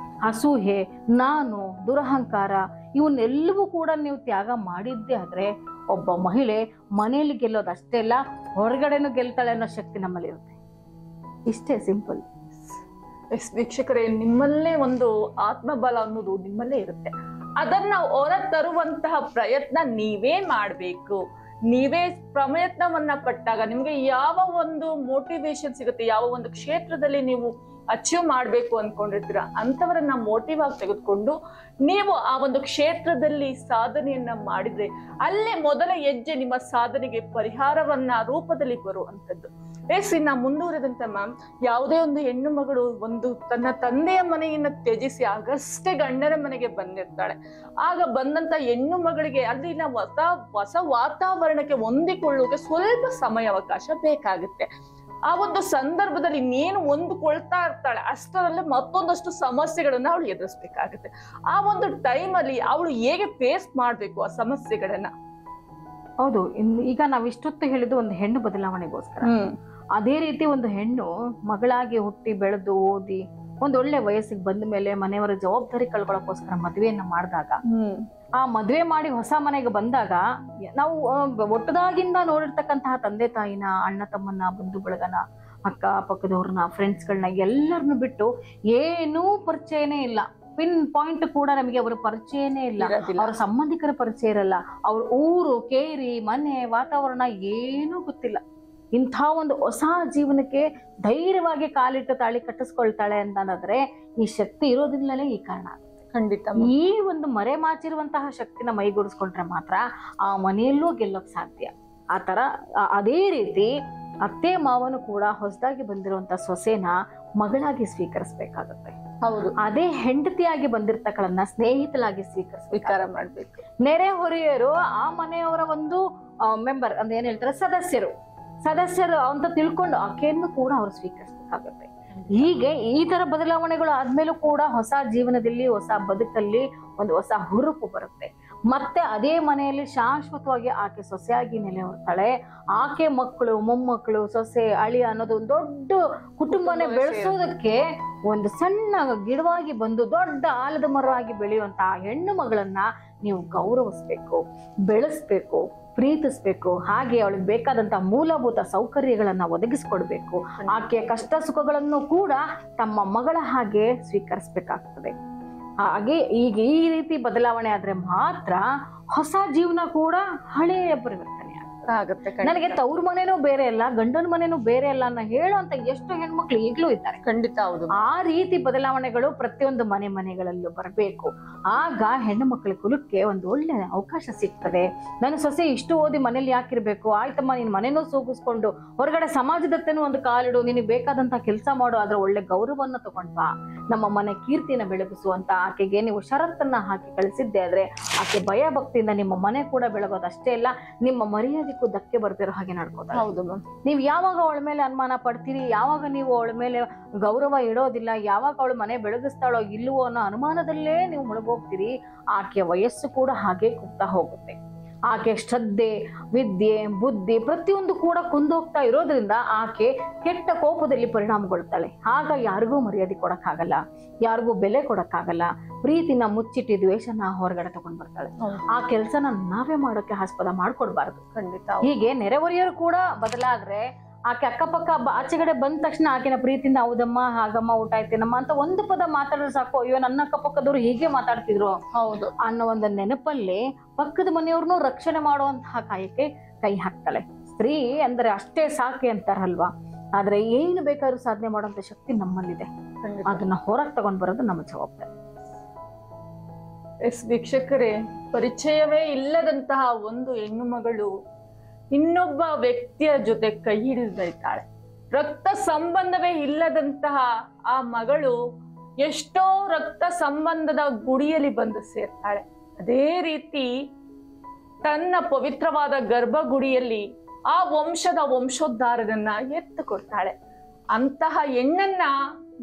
ಅಸೂಹೆ, ನಾನು, ದುರಹಂಕಾರ ಇವನ್ನೆಲ್ಲವೂ ಕೂಡ ನೀವು ತ್ಯಾಗ ಮಾಡಿದ್ದೆ ಆದ್ರೆ ಒಬ್ಬ ಮಹಿಳೆ ಮನೆಯಲ್ಲಿ ಗೆಲ್ಲೋದಷ್ಟೇ ಅಲ್ಲ, ಹೊರಗಡೆನೂ ಗೆಲ್ತಾಳೆ ಅನ್ನೋ ಶಕ್ತಿ ನಮ್ಮಲ್ಲಿ ಇರುತ್ತೆ. ಇಷ್ಟೇ ಸಿಂಪಲ್. ವೀಕ್ಷಕರೇ, ನಿಮ್ಮಲ್ಲೇ ಒಂದು ಆತ್ಮಬಲ ಅನ್ನೋದು ನಿಮ್ಮಲ್ಲೇ ಇರುತ್ತೆ. ಅದನ್ನ ಹೊರ ತರುವಂತಹ ಪ್ರಯತ್ನ ನೀವೇ ಮಾಡ್ಬೇಕು. ನೀವೇ ಪ್ರಯತ್ನವನ್ನ ಪಟ್ಟಾಗ ನಿಮ್ಗೆ ಯಾವ ಒಂದು ಮೋಟಿವೇಶನ್ ಸಿಗುತ್ತೆ, ಯಾವ ಒಂದು ಕ್ಷೇತ್ರದಲ್ಲಿ ನೀವು ಅಚೀವ್ ಮಾಡ್ಬೇಕು ಅನ್ಕೊಂಡಿರ್ತೀರ ಅಂತವರನ್ನ ಮೋಟಿವ್ ಆಗಿ ತೆಗೆದುಕೊಂಡು ನೀವು ಆ ಒಂದು ಕ್ಷೇತ್ರದಲ್ಲಿ ಸಾಧನೆಯನ್ನ ಮಾಡಿದ್ರೆ ಅಲ್ಲೇ ಮೊದಲ ಹೆಜ್ಜೆ ನಿಮ್ಮ ಸಾಧನೆಗೆ ಪರಿಹಾರವನ್ನ ರೂಪದಲ್ಲಿ ಬರುವಂತದ್ದು. ಇನ್ನ ಮುಂದುವರೆದಂತೆ ಮ್ಯಾಮ್, ಯಾವುದೇ ಒಂದು ಹೆಣ್ಣು ಮಗಳು ಒಂದು ತನ್ನ ತಂದೆಯ ಮನೆಯನ್ನ ತ್ಯಜಿಸಿ ಆಗಷ್ಟೇ ಗಂಡನ ಮನೆಗೆ ಬಂದಿರ್ತಾಳೆ. ಆಗ ಬಂದಂತ ಹೆಣ್ಣು ಮಗಳಿಗೆ ಅಲ್ಲಿನ ಹೊಸ ವಾತಾವರಣಕ್ಕೆ ಹೊಂದಿಕೊಳ್ಳುವುದಕ್ಕೆ ಸ್ವಲ್ಪ ಸಮಯಾವಕಾಶ ಬೇಕಾಗುತ್ತೆ. ಆ ಒಂದು ಸಂದರ್ಭದಲ್ಲಿ ಇನ್ನೇನು ಹೊಂದಿಕೊಳ್ತಾ ಇರ್ತಾಳೆ, ಅಷ್ಟರಲ್ಲೇ ಮತ್ತೊಂದಷ್ಟು ಸಮಸ್ಯೆಗಳನ್ನ ಅವಳು ಎದುರಿಸ್ಬೇಕಾಗುತ್ತೆ. ಆ ಒಂದು ಟೈಮಲ್ಲಿ ಅವಳು ಹೇಗೆ ಫೇಸ್ ಮಾಡ್ಬೇಕು ಆ ಸಮಸ್ಯೆಗಳನ್ನ? ಹೌದು, ಈಗ ನಾವ್ ಇಷ್ಟೊತ್ತು ಹೇಳಿದ್ದು ಒಂದು ಹೆಣ್ಣು ಬದಲಾವಣೆಗೋಸ್ಕರ. ಅದೇ ರೀತಿ ಒಂದು ಹೆಣ್ಣು ಮಗಳಾಗಿ ಹುಟ್ಟಿ ಬೆಳೆದು ಓದಿ ಒಂದೊಳ್ಳೆ ವಯಸ್ಸಿಗೆ ಬಂದ ಮೇಲೆ ಮನೆಯವರ ಜವಾಬ್ದಾರಿ ಕಳ್ಕೊಳ್ಳೋಕೋಸ್ಕರ ಮದುವೆಯನ್ನ ಮಾಡಿದಾಗ, ಆ ಮದುವೆ ಮಾಡಿ ಹೊಸ ಮನೆಗೆ ಬಂದಾಗ ನಾವು ಒಟ್ಟದಾಗಿಂದ ನೋಡಿರ್ತಕ್ಕಂತಹ ತಂದೆ ತಾಯಿನ, ಅಣ್ಣ ತಮ್ಮನ್ನ, ಬಂಧು ಬಳಗನ, ಅಕ್ಕ ಪಕ್ಕದವ್ರನ್ನ, ಫ್ರೆಂಡ್ಸ್ಗಳನ್ನ ಎಲ್ಲರನ್ನು ಬಿಟ್ಟು ಏನೂ ಪರಿಚಯನೇ ಇಲ್ಲ. ಪಿನ್ ಪಾಯಿಂಟ್ ಕೂಡ ನಮಗೆ ಅವರ ಪರಿಚಯನೇ ಇಲ್ಲ, ಅವರ ಸಂಬಂಧಿಕರ ಪರಿಚಯ ಇರಲ್ಲ, ಅವ್ರ ಊರು, ಕೇರಿ, ಮನೆ, ವಾತಾವರಣ ಏನೂ ಗೊತ್ತಿಲ್ಲ. ಇಂಥ ಒಂದು ಹೊಸ ಜೀವನಕ್ಕೆ ಧೈರ್ಯವಾಗಿ ಕಾಲಿಟ್ಟು ತಾಳಿ ಕಟ್ಟಿಸ್ಕೊಳ್ತಾಳೆ ಅಂತಂದ್ರೆ ಈ ಶಕ್ತಿ ಇರೋದ್ರಿಂದಲೇ ಈ ಕಾರಣ. ಖಂಡಿತ. ಈ ಒಂದು ಮರೆಮಾಚಿರುವಂತಹ ಶಕ್ತಿನ ಮೈಗೂಡಿಸ್ಕೊಂಡ್ರೆ ಮಾತ್ರ ಆ ಮನೆಯಲ್ಲೂ ಗೆಲ್ಲೋಕ್ ಸಾಧ್ಯ. ಆ ತರ ಅದೇ ರೀತಿ ಅತ್ತೆ ಮಾವನು ಕೂಡ ಹೊಸದಾಗಿ ಬಂದಿರುವಂತ ಸೊಸೆನ ಮಗಳಾಗಿ ಸ್ವೀಕರಿಸಬೇಕಾಗುತ್ತೆ. ಹೌದು, ಅದೇ ಹೆಂಡತಿಯಾಗಿ ಬಂದಿರ್ತಕ್ಕಳನ್ನ ಸ್ನೇಹಿತಲಾಗಿ ಸ್ವೀಕಾರ ಮಾಡ್ಬೇಕು. ನೆರೆ ಹೊರೆಯರು ಆ ಮನೆಯವರ ಒಂದು ಮೆಂಬರ್ ಅಂದ್ರೆ ಏನ್ ಹೇಳ್ತಾರೆ, ಸದಸ್ಯರು ಅಂತ ತಿಳ್ಕೊಂಡು ಆಕೆಯನ್ನು ಕೂಡ ಅವರು ಸ್ವೀಕರಿಸಬೇಕಾಗುತ್ತೆ. ಹೀಗೆ ಈ ತರ ಬದಲಾವಣೆಗಳು ಆದ್ಮೇಲೂ ಕೂಡ ಹೊಸ ಜೀವನದಲ್ಲಿ, ಹೊಸ ಬದುಕಲ್ಲಿ ಒಂದು ಹೊಸ ಹುರುಪು ಬರುತ್ತೆ. ಮತ್ತೆ ಅದೇ ಮನೆಯಲ್ಲಿ ಶಾಶ್ವತವಾಗಿ ಆಕೆ ಸೊಸೆಯಾಗಿ ನೆಲೆ ಹೊರ್ತಾಳೆ. ಆಕೆ ಮಕ್ಕಳು, ಮೊಮ್ಮಕ್ಕಳು, ಸೊಸೆ, ಅಳಿಯ ಅನ್ನೋದು ಒಂದು ದೊಡ್ಡ ಕುಟುಂಬನೇ ಬೆಳೆಸೋದಕ್ಕೆ ಒಂದು ಸಣ್ಣ ಗಿಡವಾಗಿ ಬಂದು ದೊಡ್ಡ ಆಲದ ಮರ ಆಗಿ ಬೆಳೆಯುವಂತ ಹೆಣ್ಣು ಮಗಳನ್ನ ನೀವು ಗೌರವಿಸ್ಬೇಕು, ಬೆಳೆಸ್ಬೇಕು, ಪ್ರೀತಿಸ್ಬೇಕು. ಹಾಗೆ ಅವಳಿಗೆ ಬೇಕಾದಂತ ಮೂಲಭೂತ ಸೌಕರ್ಯಗಳನ್ನ ಒದಗಿಸ್ಕೊಡ್ಬೇಕು. ಆಕೆಯ ಕಷ್ಟ ಸುಖಗಳನ್ನು ಕೂಡ ತಮ್ಮ ಮಗಳ ಹಾಗೆ ಸ್ವೀಕರಿಸ್ಬೇಕಾಗ್ತದೆ. ಹಾಗೆ ಈಗ ಈ ರೀತಿ ಬದಲಾವಣೆ ಆದ್ರೆ ಮಾತ್ರ ಹೊಸ ಜೀವನ ಕೂಡ ಹಳೆಯ ಪರಿವರ್ತನೆ ಆಗುತ್ತೆ. ನನಗೆ ತವ್ರ ಮನೇನೂ ಬೇರೆ ಅಲ್ಲ, ಗಂಡನ ಮನೇನೂ ಬೇರೆ ಅಲ್ಲ ಅನ್ನೋ ಹೇಳುವಂತ ಎಷ್ಟು ಹೆಣ್ಮಕ್ಳು ಈಗ್ಲೂ ಇದ್ದಾರೆ. ಖಂಡಿತ ಹೌದು. ಆ ರೀತಿ ಬದಲಾವಣೆಗಳು ಪ್ರತಿಯೊಂದು ಮನೆಗಳಲ್ಲೂ ಬರಬೇಕು. ಆಗ ಹೆಣ್ಣು ಮಕ್ಕಳ ಕುಲಕ್ಕೆ ಒಂದು ಒಳ್ಳೆ ಅವಕಾಶ ಸಿಗ್ತದೆ. ನನ್ನ ಸೊಸೆ ಇಷ್ಟು ಓದಿ ಮನೇಲಿ ಯಾಕಿರ್ಬೇಕು, ಆಯ್ತಮ್ಮ ನೀನ್ ಮನೇನೂ ಸೋಗಿಸ್ಕೊಂಡು ಹೊರಗಡೆ ಸಮಾಜದತ್ತೇನೂ ಒಂದು ಕಾಲಿಡು, ನಿನಗೆ ಬೇಕಾದಂತ ಕೆಲಸ ಮಾಡು, ಅದ್ರ ಒಳ್ಳೆ ಗೌರವನ್ನ ತಗೊಂಡ್ಬಾ, ನಮ್ಮ ಮನೆ ಕೀರ್ತಿನ ಬೆಳಗಿಸುವಂತ ಆಕೆಗೆ ನೀವು ಷರತ್ತನ್ನ ಹಾಕಿ ಕಳಿಸಿದ್ದೆ ಆದ್ರೆ ಆಕೆ ಭಯ ಭಕ್ತಿಯಿಂದ ನಿಮ್ಮ ಮನೆ ಕೂಡ ಬೆಳಗೋದಷ್ಟೇ ಇಲ್ಲ, ನಿಮ್ಮ ಮರ್ಯಾದೆಗೂ ಧಕ್ಕೆ ಬರ್ತಿರೋ ಹಾಗೆ ನಡ್ಕೋತಾರೆ. ಹೌದು ಮ್ಯಾಮ್. ನೀವ್ ಯಾವಾಗ ಅವಳ ಮೇಲೆ ಅನುಮಾನ ಪಡ್ತೀರಿ, ಯಾವಾಗ ನೀವು ಅವಳ ಮೇಲೆ ಗೌರವ ಇಡೋದಿಲ್ಲ, ಯಾವಾಗ ಅವಳು ಮನೆ ಬೆಳಗಿಸ್ತಾಳೋ ಇಲ್ಲವೋ ಅನ್ನೋ ಅನುಮಾನದಲ್ಲೇ ನೀವು ಮುಳುಗೋಗ್ತೀರಿ, ಆಕೆಯ ವಯಸ್ಸು ಕೂಡ ಹಾಗೆ ಕುಗ್ತಾ ಹೋಗುತ್ತೆ. ಆಕೆ ಶ್ರದ್ಧೆ, ವಿದ್ಯೆ, ಬುದ್ಧಿ ಪ್ರತಿಯೊಂದು ಕೂಡ ಕುಂದೋಗ್ತಾ ಇರೋದ್ರಿಂದ ಆಕೆ ಕೆಟ್ಟ ಕೋಪದಲ್ಲಿ ಪರಿಣಾಮಗೊಳ್ತಾಳೆ. ಆಗ ಯಾರಿಗೂ ಮರ್ಯಾದೆ ಕೊಡಕ್ಕಾಗಲ್ಲ, ಯಾರಿಗೂ ಬೆಲೆ ಕೊಡಕ್ಕಾಗಲ್ಲ, ಪ್ರೀತಿನ ಮುಚ್ಚಿಟ್ಟು ದ್ವೇಷನ ಹೊರಗಡೆ ತಗೊಂಡ್ ಬರ್ತಾಳೆ. ಆ ಕೆಲ್ಸನ ನಾವೇ ಮಾಡೋಕೆ ಆಸ್ಪದ ಮಾಡ್ಕೊಡ್ಬಾರ್ದು. ಖಂಡಿತ. ಹೀಗೆ ನೆರೆಹೊರೆಯರು ಕೂಡ ಬದಲಾದ್ರೆ ಆಕೆ ಅಕ್ಕಪಕ್ಕ ಆಚೆಗಡೆ ಬಂದ ತಕ್ಷಣ ಆಕೆನ ಪ್ರೀತಿಯಿಂದ ಹೌದಮ್ಮ, ಹಾಗಮ್ಮ, ಊಟ ಆಯ್ತೇನಮ್ಮ ಅಂತ ಒಂದು ಪದ ಮಾತಾಡಿದ್ರೆ ಸಾಕು, ಅಯ್ಯೋ ನನ್ನ ಅಕ್ಕಪಕ್ಕದವ್ರು ಹೀಗೆ ಮಾತಾಡ್ತಿದ್ರು ಹೌದು ಅನ್ನೋ ಒಂದು ನೆನಪಲ್ಲಿ ಪಕ್ಕದ ಮನೆಯವ್ರನ್ನೂ ರಕ್ಷಣೆ ಮಾಡುವಂತಹ ಕಾಯಕ್ಕೆ ಕೈ ಹಾಕ್ತಾಳೆ. ಸ್ತ್ರೀ ಅಂದ್ರೆ ಅಷ್ಟೇ ಸಾಕೆ ಅಂತಾರಲ್ವಾ, ಆದ್ರೆ ಏನು ಬೇಕಾದ್ರೂ ಸಾಧನೆ ಮಾಡುವಂತ ಶಕ್ತಿ ನಮ್ಮಲ್ಲಿದೆ. ಅದನ್ನ ಹೊರಗೆ ತಗೊಂಡ್ ಬರೋದು ನಮ್ಮ ಜವಾಬ್ದಾರಿ. ಎಸ್ ವೀಕ್ಷಕರೇ, ಪರಿಚಯವೇ ಇಲ್ಲದಂತಹ ಒಂದು ಹೆಣ್ಣು ಮಗಳು ಇನ್ನೊಬ್ಬ ವ್ಯಕ್ತಿಯ ಜೊತೆ ಕೈ ಹಿಡಿದಿದ್ದಾಳೆ. ರಕ್ತ ಸಂಬಂಧವೇ ಇಲ್ಲದಂತಹ ಆ ಮಗಳು ಎಷ್ಟೋ ರಕ್ತ ಸಂಬಂಧದ ಗುಡಿಯಲ್ಲಿ ಬಂದು ಸೇರ್ತಾಳೆ. ಅದೇ ರೀತಿ ತನ್ನ ಪವಿತ್ರವಾದ ಗರ್ಭಗುಡಿಯಲ್ಲಿ ಆ ವಂಶದ ವಂಶೋದ್ಧಾರನನ್ನ ಎತ್ತುಕೊಡ್ತಾಳೆ. ಅಂತಹ ಹೆಣ್ಣನ್ನ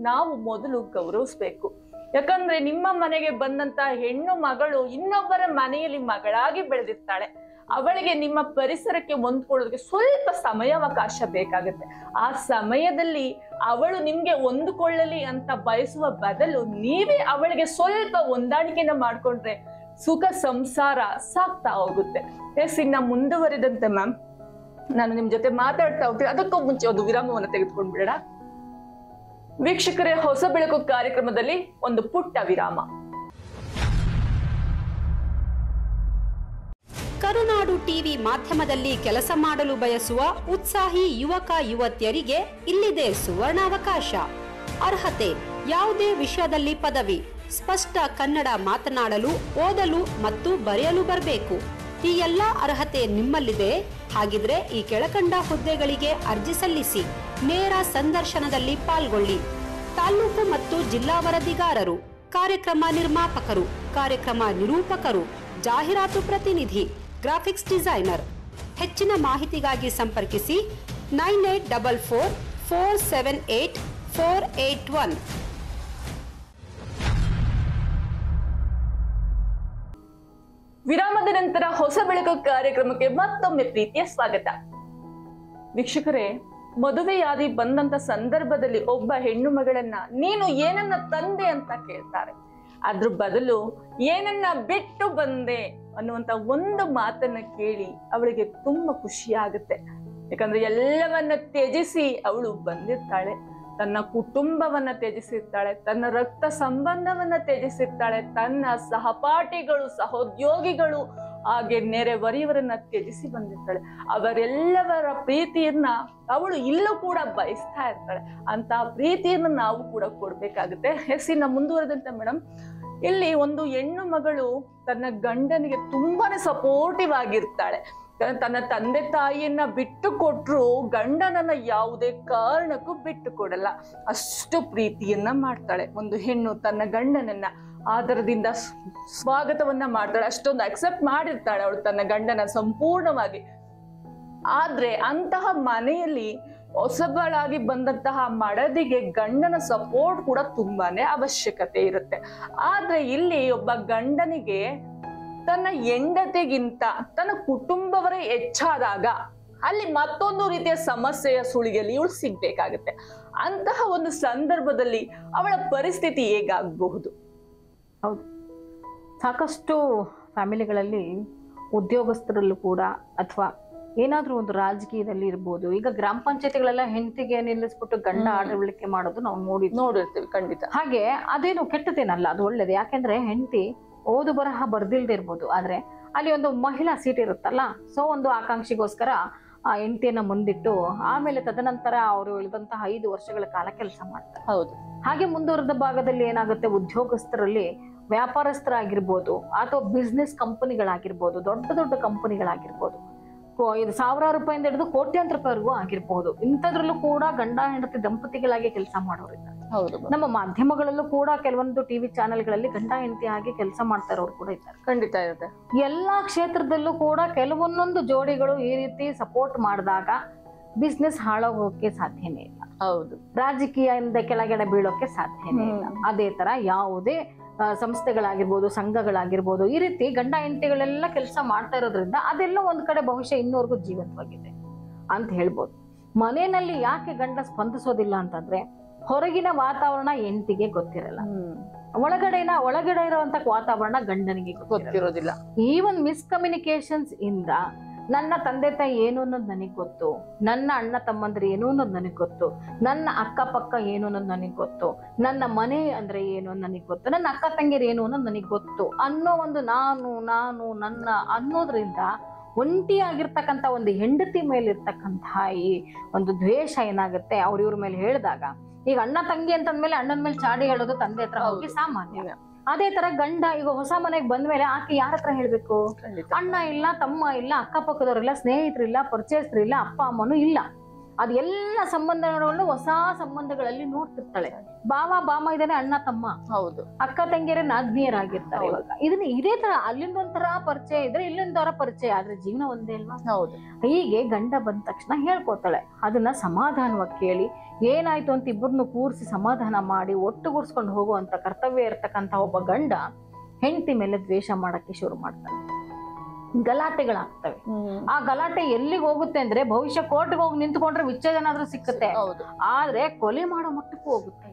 ನಾವು ಮೊದಲು ಗೌರವಿಸ್ಬೇಕು. ಯಾಕಂದ್ರೆ ನಿಮ್ಮ ಮನೆಗೆ ಬಂದಂತ ಹೆಣ್ಣು ಮಗಳು ಇನ್ನೊಬ್ಬರ ಮನೆಯಲ್ಲಿ ಮಗಳಾಗಿ ಬೆಳೆದಿರ್ತಾಳೆ. ಅವಳಿಗೆ ನಿಮ್ಮ ಪರಿಸರಕ್ಕೆ ಹೊಂದ್ಕೊಳ್ಳೋದಕ್ಕೆ ಸ್ವಲ್ಪ ಸಮಯಾವಕಾಶ ಬೇಕಾಗುತ್ತೆ. ಆ ಸಮಯದಲ್ಲಿ ಅವಳು ನಿಮ್ಗೆ ಹೊಂದಿಕೊಳ್ಳಲಿ ಅಂತ ಬಯಸುವ ಬದಲು ನೀವೇ ಅವಳಿಗೆ ಸ್ವಲ್ಪ ಹೊಂದಾಣಿಕೆನ ಮಾಡ್ಕೊಂಡ್ರೆ ಸುಖ ಸಂಸಾರ ಸಾಕ್ತಾ ಹೋಗುತ್ತೆ. ಎಸ್, ಇನ್ನ ಮುಂದುವರಿದಂತೆ ಮ್ಯಾಮ್ ನಾನು ನಿಮ್ ಜೊತೆ ಮಾತಾಡ್ತಾ ಹೋಗ್ತೀನಿ. ಅದಕ್ಕೂ ಮುಂಚೆ ಒಂದು ವಿರಾಮವನ್ನು ತೆಗೆದುಕೊಂಡ್ಬಿಡೋಣ. ವೀಕ್ಷಕರೇ, ಹೊಸ ಬೆಳಕು ಕಾರ್ಯಕ್ರಮದಲ್ಲಿ ಒಂದು ಪುಟ್ಟ ವಿರಾಮ. ಕರುನಾಡು ಟಿವಿ ಮಾಧ್ಯಮದಲ್ಲಿ ಕೆಲಸ ಮಾಡಲು ಬಯಸುವ ಉತ್ಸಾಹಿ ಯುವಕ ಯುವತಿಯರಿಗೆ ಇಲ್ಲಿದೆ ಸುವರ್ಣಾವಕಾಶ. ಅರ್ಹತೆ: ಯಾವುದೇ ವಿಷಯದಲ್ಲಿ ಪದವಿ, ಸ್ಪಷ್ಟ ಕನ್ನಡ ಮಾತನಾಡಲು, ಓದಲು ಮತ್ತು ಬರೆಯಲು ಬರಬೇಕು. ಈ ಎಲ್ಲ ಅರ್ಹತೆ ನಿಮ್ಮಲ್ಲಿದೆ. ಹಾಗಿದ್ರೆ ಈ ಕೆಳಕಂಡ ಹುದ್ದೆಗಳಿಗೆ ಅರ್ಜಿ ಸಲ್ಲಿಸಿ. ನೇರ ಸಂದರ್ಶನದಲ್ಲಿ ಪಾಲ್ಗೊಳ್ಳಿ. ತಾಲೂಕು ಮತ್ತು ಜಿಲ್ಲಾ ವರದಿಗಾರರು, ಕಾರ್ಯಕ್ರಮ ನಿರ್ಮಾಪಕರು, ಕಾರ್ಯಕ್ರಮ ನಿರೂಪಕರು, ಜಾಹೀರಾತು ಪ್ರತಿನಿಧಿ, ಗ್ರಾಫಿಕ್ಸ್ ಡಿಸೈನರ್. ಹೆಚ್ಚಿನ ಮಾಹಿತಿಗಾಗಿ ಸಂಪರ್ಕಿಸಿ 9844478481. ವಿರಾಮದ ನಂತರ ಹೊಸ ಬೆಳಕು ಕಾರ್ಯಕ್ರಮಕ್ಕೆ ಮತ್ತೊಮ್ಮೆ ಪ್ರೀತಿಯ ಸ್ವಾಗತ. ವೀಕ್ಷಕರೇ, ಮದುವೆಯಾದಿ ಬಂದಂತ ಸಂದರ್ಭದಲ್ಲಿ ಒಬ್ಬ ಹೆಣ್ಣು ಮಗಳನ್ನ ನೀನು ಏನನ್ನ ತಂದೆ ಅಂತ ಕೇಳ್ತಾರೆ. ಅದ್ರ ಬದಲು ಏನನ್ನ ಬಿಟ್ಟು ಬಂದೆ ಅನ್ನುವಂತ ಒಂದು ಮಾತನ್ನ ಕೇಳಿ ಅವಳಿಗೆ ತುಂಬಾ ಖುಷಿ ಆಗುತ್ತೆ. ಯಾಕಂದ್ರೆ ಎಲ್ಲವನ್ನ ತ್ಯಜಿಸಿ ಅವಳು ಬಂದಿರ್ತಾಳೆ. ತನ್ನ ಕುಟುಂಬವನ್ನ ತ್ಯಜಿಸಿರ್ತಾಳೆ, ತನ್ನ ರಕ್ತ ಸಂಬಂಧವನ್ನ ತ್ಯಜಿಸಿರ್ತಾಳೆ, ತನ್ನ ಸಹಪಾಠಿಗಳು, ಸಹೋದ್ಯೋಗಿಗಳು, ಹಾಗೆ ನೆರೆಹೊರೆಯವರನ್ನ ತ್ಯಜಿಸಿ ಬಂದಿರ್ತಾಳೆ. ಅವರೆಲ್ಲವರ ಪ್ರೀತಿಯನ್ನ ಅವಳು ಇಲ್ಲೂ ಕೂಡ ಬಯಸ್ತಾ ಇರ್ತಾಳೆ. ಅಂತ ಪ್ರೀತಿಯನ್ನು ನಾವು ಕೂಡ ಕೊಡ್ಬೇಕಾಗುತ್ತೆ. ಹೆಸಿನ ಮುಂದುವರೆದಂತೆ ಮೇಡಮ್, ಇಲ್ಲಿ ಒಂದು ಹೆಣ್ಣು ಮಗಳು ತನ್ನ ಗಂಡನಿಗೆ ತುಂಬಾನೇ ಸಪೋರ್ಟಿವ್ ಆಗಿರ್ತಾಳೆ. ತನ್ನ ತಂದೆ ತಾಯಿಯನ್ನ ಬಿಟ್ಟು ಕೊಟ್ರು ಗಂಡನನ್ನ ಯಾವುದೇ ಕಾರಣಕ್ಕೂ ಬಿಟ್ಟು ಕೊಡಲ್ಲ. ಅಷ್ಟು ಪ್ರೀತಿಯನ್ನ ಮಾಡ್ತಾಳೆ ಒಂದು ಹೆಣ್ಣು ತನ್ನ ಗಂಡನನ್ನ. ಆದರದಿಂದ ಸ್ವಾಗತವನ್ನ ಮಾಡ್ತಾಳೆ, ಅಷ್ಟೊಂದು ಅಕ್ಸೆಪ್ಟ್ ಮಾಡಿರ್ತಾಳೆ ಅವಳು ತನ್ನ ಗಂಡನ ಸಂಪೂರ್ಣವಾಗಿ. ಆದ್ರೆ ಅಂತಹ ಮನೆಯಲ್ಲಿ ಹೊಸಬಳಾಗಿ ಬಂದಂತಹ ಮಡದಿಗೆ ಗಂಡನ ಸಪೋರ್ಟ್ ಕೂಡ ತುಂಬಾನೇ ಅವಶ್ಯಕತೆ ಇರುತ್ತೆ. ಆದ್ರೆ ಇಲ್ಲಿ ಒಬ್ಬ ಗಂಡನಿಗೆ ತನ್ನ ಹೆಂಡತಿಗಿಂತ ತನ್ನ ಕುಟುಂಬವರೇ ಹೆಚ್ಚಾದಾಗ ಅಲ್ಲಿ ಮತ್ತೊಂದು ರೀತಿಯ ಸಮಸ್ಯೆಯ ಸುಳಿಯಲ್ಲಿ ಇವಳು ಸಿಗ್ಬೇಕಾಗತ್ತೆ. ಅಂತಹ ಒಂದು ಸಂದರ್ಭದಲ್ಲಿ ಅವಳ ಪರಿಸ್ಥಿತಿ ಹೇಗಾಗಬಹುದು? ಹೌದು, ಸಾಕಷ್ಟು ಫ್ಯಾಮಿಲಿಗಳಲ್ಲಿ ಉದ್ಯೋಗಸ್ಥರಲ್ಲೂ ಕೂಡ ಅಥವಾ ಏನಾದ್ರೂ ಒಂದು ರಾಜಕೀಯದಲ್ಲಿ ಇರ್ಬೋದು. ಈಗ ಗ್ರಾಮ ಪಂಚಾಯತಿಗಳೆಲ್ಲ ಹೆಂಡತಿಗೆ ನಿಲ್ಲಿಸ್ಬಿಟ್ಟು ಗಂಡ ಆಡಳಿಕೆ ಮಾಡೋದು ನಾವು ನೋಡಿರ್ತೀವಿ. ಖಂಡಿತ. ಹಾಗೆ ಅದೇನು ಕೆಟ್ಟದೇನಲ್ಲ, ಅದು ಒಳ್ಳೇದು. ಯಾಕೆಂದ್ರೆ ಹೆಂಡತಿ ಓದು ಬರಹ ಬರ್ದಿಲ್ದೇ ಇರ್ಬೋದು, ಆದ್ರೆ ಅಲ್ಲಿ ಒಂದು ಮಹಿಳಾ ಸೀಟ್ ಇರುತ್ತಲ್ಲ, ಸೊ ಒಂದು ಆಕಾಂಕ್ಷೆಗೋಸ್ಕರ ಆ ಹೆಂಡತಿಯನ್ನ ಮುಂದಿಟ್ಟು ಆಮೇಲೆ ತದನಂತರ ಅವರು ಉಳಿದಂತಹ 5 ವರ್ಷಗಳ ಕಾಲ ಕೆಲಸ ಮಾಡ್ತಾರೆ. ಹೌದು. ಹಾಗೆ ಮುಂದುವರೆದ ಭಾಗದಲ್ಲಿ ಏನಾಗುತ್ತೆ, ಉದ್ಯೋಗಸ್ಥರಲ್ಲಿ ವ್ಯಾಪಾರಸ್ಥರಾಗಿರ್ಬೋದು ಅಥವಾ ಬಿಸ್ನೆಸ್ ಕಂಪನಿಗಳಾಗಿರ್ಬೋದು, ದೊಡ್ಡ ದೊಡ್ಡ ಕಂಪನಿಗಳಾಗಿರ್ಬೋದು, ಇದು ಸಾವಿರಾರು ರೂಪಾಯಿಂದ ಹಿಡಿದು ಕೋಟ್ಯಾಂತರ ರೂಪಾಯಿವರೆಗೂ ಆಗಿರ್ಬೋದು. ಇಂಥದ್ರಲ್ಲೂ ಕೂಡ ಗಂಡ ಹೆಂಡತಿ ದಂಪತಿಗಳಾಗಿ ಕೆಲಸ ಮಾಡೋರಿದ್ದಾರೆ. ಹೌದು. ನಮ್ಮ ಮಾಧ್ಯಮಗಳಲ್ಲೂ ಕೂಡ ಕೆಲವೊಂದು ಟಿವಿ ಚಾನೆಲ್ಗಳಲ್ಲಿ ಗಂಡ ಹೆಂಡತಿ ಆಗಿ ಕೆಲಸ ಮಾಡ್ತಾ ಇರೋರು ಕೂಡ ಇದ್ದಾರೆ. ಖಂಡಿತ ಇರುತ್ತೆ. ಎಲ್ಲಾ ಕ್ಷೇತ್ರದಲ್ಲೂ ಕೂಡ ಕೆಲವೊಂದೊಂದು ಜೋಡಿಗಳು ಈ ರೀತಿ ಸಪೋರ್ಟ್ ಮಾಡಿದಾಗ ಬಿಸ್ನೆಸ್ ಹಾಳಾಗೋಕೆ ಸಾಧ್ಯನೇ ಇಲ್ಲ. ಹೌದು. ರಾಜಕೀಯದಿಂದ ಕೆಳಗಡೆ ಬೀಳೋಕೆ ಸಾಧ್ಯನೇ ಇಲ್ಲ. ಅದೇ ತರ ಯಾವುದೇ ಸಂಸ್ಥೆಗಳಾಗಿರ್ಬೋದು, ಸಂಘಗಳಾಗಿರ್ಬೋದು, ಈ ರೀತಿ ಗಂಡ ಹೆಂಡತಿಗಳೆಲ್ಲ ಕೆಲಸ ಮಾಡ್ತಾ ಇರೋದ್ರಿಂದ ಅದೆಲ್ಲ ಒಂದ್ ಕಡೆ ಬಹುಶಃ ಇನ್ನೂವರೆಗೂ ಜೀವಂತವಾಗಿದೆ ಅಂತ ಹೇಳ್ಬೋದು. ಮನೆಯಲ್ಲಿ ಯಾಕೆ ಗಂಡ ಸ್ಪಂದಿಸೋದಿಲ್ಲ ಅಂತಂದ್ರೆ ಹೊರಗಿನ ವಾತಾವರಣ ಹೆಂಡತಿಗೆ ಗೊತ್ತಿರಲ್ಲ, ಒಳಗಡೆ ಇರುವಂತ ವಾತಾವರಣ ಗಂಡನಿಗೆ ಗೊತ್ತಿರೋದಿಲ್ಲ. ಈ ಒಂದು ಮಿಸ್ಕಮ್ಯುನಿಕೇಶನ್ಸ್ ಇಂದ ನನ್ನ ತಂದೆ ತಾಯಿ ಏನು ಅನ್ನೋದು ನನಗ್ ಗೊತ್ತು, ನನ್ನ ಅಣ್ಣ ತಮ್ಮಂದ್ರೆ ಏನು ಅನ್ನೋದು ನನಗ್ ಗೊತ್ತು, ನನ್ನ ಅಕ್ಕಪಕ್ಕ ಏನು ಅನ್ನೋದು ನನಗ್ ಗೊತ್ತು, ನನ್ನ ಮನೆ ಅಂದ್ರೆ ಏನು ನನಗ್ ಗೊತ್ತು, ನನ್ನ ಅಕ್ಕ ತಂಗಿರು ಏನು ಅನ್ನೋದು ನನಗ್ ಗೊತ್ತು ಅನ್ನೋ ಒಂದು ನಾನು ನನ್ನ ಅನ್ನೋದ್ರಿಂದ ಒಂಟಿಯಾಗಿರ್ತಕ್ಕಂಥ ಒಂದು ಹೆಂಡತಿ ಮೇಲೆ ಇರ್ತಕ್ಕಂತಹ ಈ ಒಂದು ದ್ವೇಷ ಏನಾಗುತ್ತೆ ಇವ್ರ ಮೇಲೆ ಹೇಳಿದಾಗ, ಈಗ ಅಣ್ಣ ತಂಗಿ ಅಂತಂದ್ಮೇಲೆ ಅಣ್ಣನ ಮೇಲೆ ಚಾಡಿ ಹೇಳೋದು ತಂದೆ ಹತ್ರ ಹೋಗಿ ಸಾಮಾನ್ಯ. ಅದೇ ತರ ಗಂಡ ಈಗ ಹೊಸ ಮನೆಗೆ ಬಂದ್ಮೇಲೆ ಆಕೆ ಯಾರ ಹತ್ರ ಹೇಳ್ಬೇಕು? ಅಣ್ಣ ಇಲ್ಲ, ತಮ್ಮ ಇಲ್ಲ, ಅಕ್ಕಪಕ್ಕದವ್ರಿಲ್ಲ, ಸ್ನೇಹಿತರಿಲ್ಲ, ಪರಿಚಯಸ್ಥರಿಲ್ಲ, ಅಪ್ಪ ಅಮ್ಮನೂ ಇಲ್ಲ. ಅದ್ ಎಲ್ಲ ಸಂಬಂಧಗಳನ್ನು ಹೊಸ ಸಂಬಂಧಗಳಲ್ಲಿ ನೋಡ್ತಿರ್ತಾಳೆ. ಬಾಮ ಇದಾನೆ, ಅಣ್ಣ ತಮ್ಮ, ಹೌದು, ಅಕ್ಕ ತಂಗಿಯರೇ ನಾದ್ನಿಯರಾಗಿರ್ತಾರೆ. ಇವಾಗ ಇದನ್ನ ಇದೇ ತರ ಅಲ್ಲಿಂದ ಒಂಥರ ಪರಿಚಯ ಇದ್ರೆ ಇಲ್ಲಿಂದವರ ಪರಿಚಯ, ಆದ್ರೆ ಜೀವನ ಒಂದೇ ಅಲ್ವಾ? ಹೌದು. ಹೀಗೆ ಗಂಡ ಬಂದ ತಕ್ಷಣ ಹೇಳ್ಕೊತಾಳೆ, ಅದನ್ನ ಸಮಾಧಾನವಾಗಿ ಕೇಳಿ ಏನಾಯ್ತು ಅಂತ ಇಬ್ಬರನ್ನು ಕೂರಿಸಿ ಸಮಾಧಾನ ಮಾಡಿ ಒಟ್ಟುಗೂರ್ಸ್ಕೊಂಡು ಹೋಗುವಂತ ಕರ್ತವ್ಯ ಇರ್ತಕ್ಕಂತ ಒಬ್ಬ ಗಂಡ ಹೆಂಡತಿ ಮೇಲೆ ದ್ವೇಷ ಮಾಡಕ್ಕೆ ಶುರು ಮಾಡ್ತಾನೆ. ಗಲಾಟೆಗಳಾಗ್ತವೆ. ಆ ಗಲಾಟೆ ಎಲ್ಲಿಗೆ ಹೋಗುತ್ತೆ ಅಂದ್ರೆ ಭವಿಷ್ಯ ಕೋರ್ಟ್ಗೆ ಹೋಗಿ ನಿಂತ್ಕೊಂಡ್ರೆ ವಿಚ್ಛೇದನ ಆದ್ರೂ ಸಿಕ್ಕತ್ತೆ, ಆದ್ರೆ ಕೊಲೆ ಮಾಡೋ ಮಟ್ಟಕ್ಕೂ ಹೋಗುತ್ತೆ,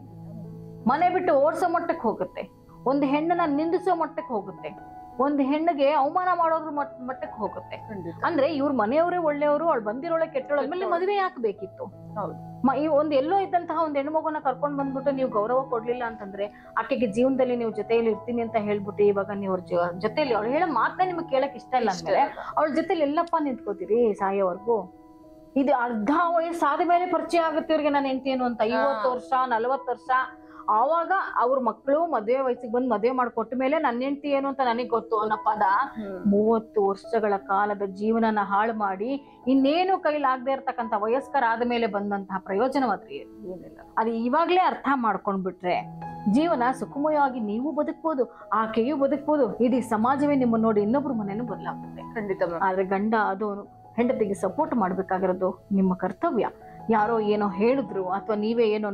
ಮನೆ ಬಿಟ್ಟು ಓಡಿಸೋ ಮಟ್ಟಕ್ಕೆ ಹೋಗುತ್ತೆ, ಒಂದು ಹೆಣ್ಣನ್ನ ನಿಂದಿಸೋ ಮಟ್ಟಕ್ಕೆ ಹೋಗುತ್ತೆ, ಒಂದು ಹೆಣ್ಣಿಗೆ ಅವಮಾನ ಮಾಡೋದ್ರ ಮಟ್ಟಕ್ಕೆ ಹೋಗುತ್ತೆ. ಅಂದ್ರೆ ಇವ್ರ ಮನೆಯವರೇ ಒಳ್ಳೆಯವರು, ಅವಳು ಬಂದಿರೋಳೆ ಕೆಟ್ಟೋಳ ಮೇಲೆ ಮದುವೆ ಯಾಕೆ ಬೇಕಿತ್ತು? ಈ ಒಂದು ಎಲ್ಲೋ ಇದ್ದಂತಹ ಒಂದು ಹೆಣ್ಮಗುನ ಕರ್ಕೊಂಡ್ ಬಂದ್ಬಿಟ್ಟು ನೀವು ಗೌರವ ಕೊಡ್ಲಿಲ್ಲ ಅಂತಂದ್ರೆ ಆಕೆಗೆ ಜೀವನದಲ್ಲಿ ನೀವು ಜೊತೆಯಲ್ಲಿ ಇರ್ತೀನಿ ಅಂತ ಹೇಳ್ಬಿಟ್ಟು ಇವಾಗ ನೀವು ಅವ್ರ ಜೊತೆಯಲ್ಲಿ ಅವಳು ಹೇಳೋ ಮಾತನ್ನ ನಿಮ್ಗೆ ಕೇಳಕ್ ಇಷ್ಟ ಇಲ್ಲ ಅಂದ್ರೆ ಅವಳ ಜೊತೆಲಿ ಎಲ್ಲಪ್ಪ ನಿಂತ್ಕೋತೀರಿ ಸಾಯೋವರೆಗೂ? ಇದು ಅರ್ಧ ವಯಸ್ಸಾದ ಮೇಲೆ ಪರಿಚಯ ಆಗುತ್ತೆ ಇವ್ರಿಗೆ ನಾನು ಹೆಂಡತಿ ಏನು ಅಂತ. 50 ವರ್ಷ 40 ವರ್ಷ ಆವಾಗ ಅವ್ರ ಮಕ್ಕಳು ಮದುವೆ ವಯಸ್ಸಿಗೆ ಬಂದು ಮದುವೆ ಮಾಡ್ಕೊಟ್ಟ ಮೇಲೆ ನನ್ನ ಹೆಂಡತಿ ಏನು ಅಂತ ನನಗ್ ಗೊತ್ತು ಅನ್ನೋ ಪದ 30 ವರ್ಷಗಳ ಕಾಲದ ಜೀವನನ ಹಾಳು ಮಾಡಿ ಇನ್ನೇನು ಕೈಲಾಗದೆ ಇರ್ತಕ್ಕಂಥ ವಯಸ್ಕರಾದ ಮೇಲೆ ಬಂದಂತಹ ಪ್ರಯೋಜನವಾದ್ರಿ ಏನಿಲ್ಲ. ಅದು ಇವಾಗ್ಲೇ ಅರ್ಥ ಮಾಡ್ಕೊಂಡ್ಬಿಟ್ರೆ ಜೀವನ ಸುಖಮಯವಾಗಿ ನೀವು ಬದುಕ್ಬೋದು, ಆಕೆಯೂ ಬದುಕ್ಬೋದು, ಇಡೀ ಸಮಾಜವೇ ನಿಮ್ಮ ನೋಡಿ ಇನ್ನೊಬ್ರು ಮನೇನು ಬದಲಾಗುತ್ತೆ. ಖಂಡಿತ. ಆದ್ರೆ ಗಂಡ ಅದು ಹೆಂಡತಿಗೆ ಸಪೋರ್ಟ್ ಮಾಡ್ಬೇಕಾಗಿರೋದು ನಿಮ್ಮ ಕರ್ತವ್ಯ. ಯಾರೋ ಏನೋ ಹೇಳಿದ್ರು ಅಥವಾ ನೀವೇ ಏನೋ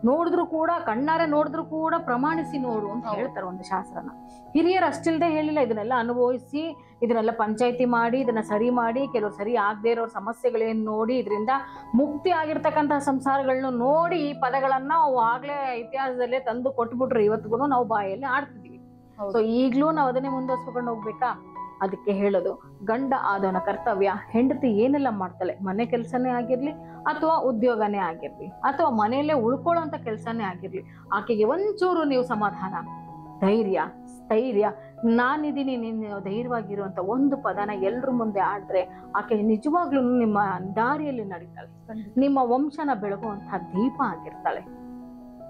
ನೋಡಿದ್ರು ಕೂಡ ಕಣ್ಣಾರೆ ನೋಡಿದ್ರು ಕೂಡ ಪ್ರಮಾಣಿಸಿ ನೋಡು ಅಂತ ಹೇಳ್ತಾರೆ ಒಂದು ಶಾಸ್ತ್ರನ. ಹಿರಿಯರು ಅಷ್ಟಿಲ್ದೆ ಹೇಳಿಲ್ಲ, ಇದನ್ನೆಲ್ಲ ಅನುಭವಿಸಿ ಇದನ್ನೆಲ್ಲ ಪಂಚಾಯಿತಿ ಮಾಡಿ ಇದನ್ನ ಸರಿ ಮಾಡಿ ಕೆಲವರು ಸರಿ ಆಗದೆ ಇರೋ ಸಮಸ್ಯೆಗಳೇನು ನೋಡಿ ಇದರಿಂದ ಮುಕ್ತಿ ಆಗಿರ್ತಕ್ಕಂತಹ ಸಂಸಾರಗಳನ್ನ ನೋಡಿ ಈ ಪದಗಳನ್ನ ನಾವು ಆಗ್ಲೇ ಇತಿಹಾಸದಲ್ಲೇ ತಂದು ಕೊಟ್ಬಿಟ್ರೆ ಇವತ್ತಿಗೂ ನಾವು ಬಾಯಲ್ಲಿ ಆಡ್ತಿದೀವಿ. ಸೊ ಈಗ್ಲೂ ನಾವು ಅದನ್ನೇ ಮುಂದುವರ್ಸ್ಕೊಂಡು ಹೋಗ್ಬೇಕಾ? ಅದಕ್ಕೆ ಹೇಳೋದು ಗಂಡ ಆದವನ ಕರ್ತವ್ಯ. ಹೆಂಡತಿ ಏನೆಲ್ಲ ಮಾಡ್ತಾಳೆ, ಮನೆ ಕೆಲಸನೇ ಆಗಿರ್ಲಿ ಅಥವಾ ಉದ್ಯೋಗನೇ ಆಗಿರ್ಲಿ ಅಥವಾ ಮನೆಯಲ್ಲೇ ಉಳ್ಕೊಳ್ಳೋಂತ ಕೆಲಸನೇ ಆಗಿರ್ಲಿ, ಆಕೆಗೆ ಒಂಚೂರು ನೀವು ಸಮಾಧಾನ, ಸ್ಥೈರ್ಯ ನಾನಿದ್ದೀನಿ ನೀನು ಧೈರ್ಯವಾಗಿರುವಂತ ಒಂದು ಪದನ ಎಲ್ರ ಮುಂದೆ ಆಡಿದ್ರೆ ಆಕೆ ನಿಜವಾಗ್ಲೂ ನಿಮ್ಮ ದಾರಿಯಲ್ಲಿ ನಡೀತಾಳೆ, ನಿಮ್ಮ ವಂಶನ ಬೆಳಗುವಂತಹ ದೀಪ ಆಗಿರ್ತಾಳೆ.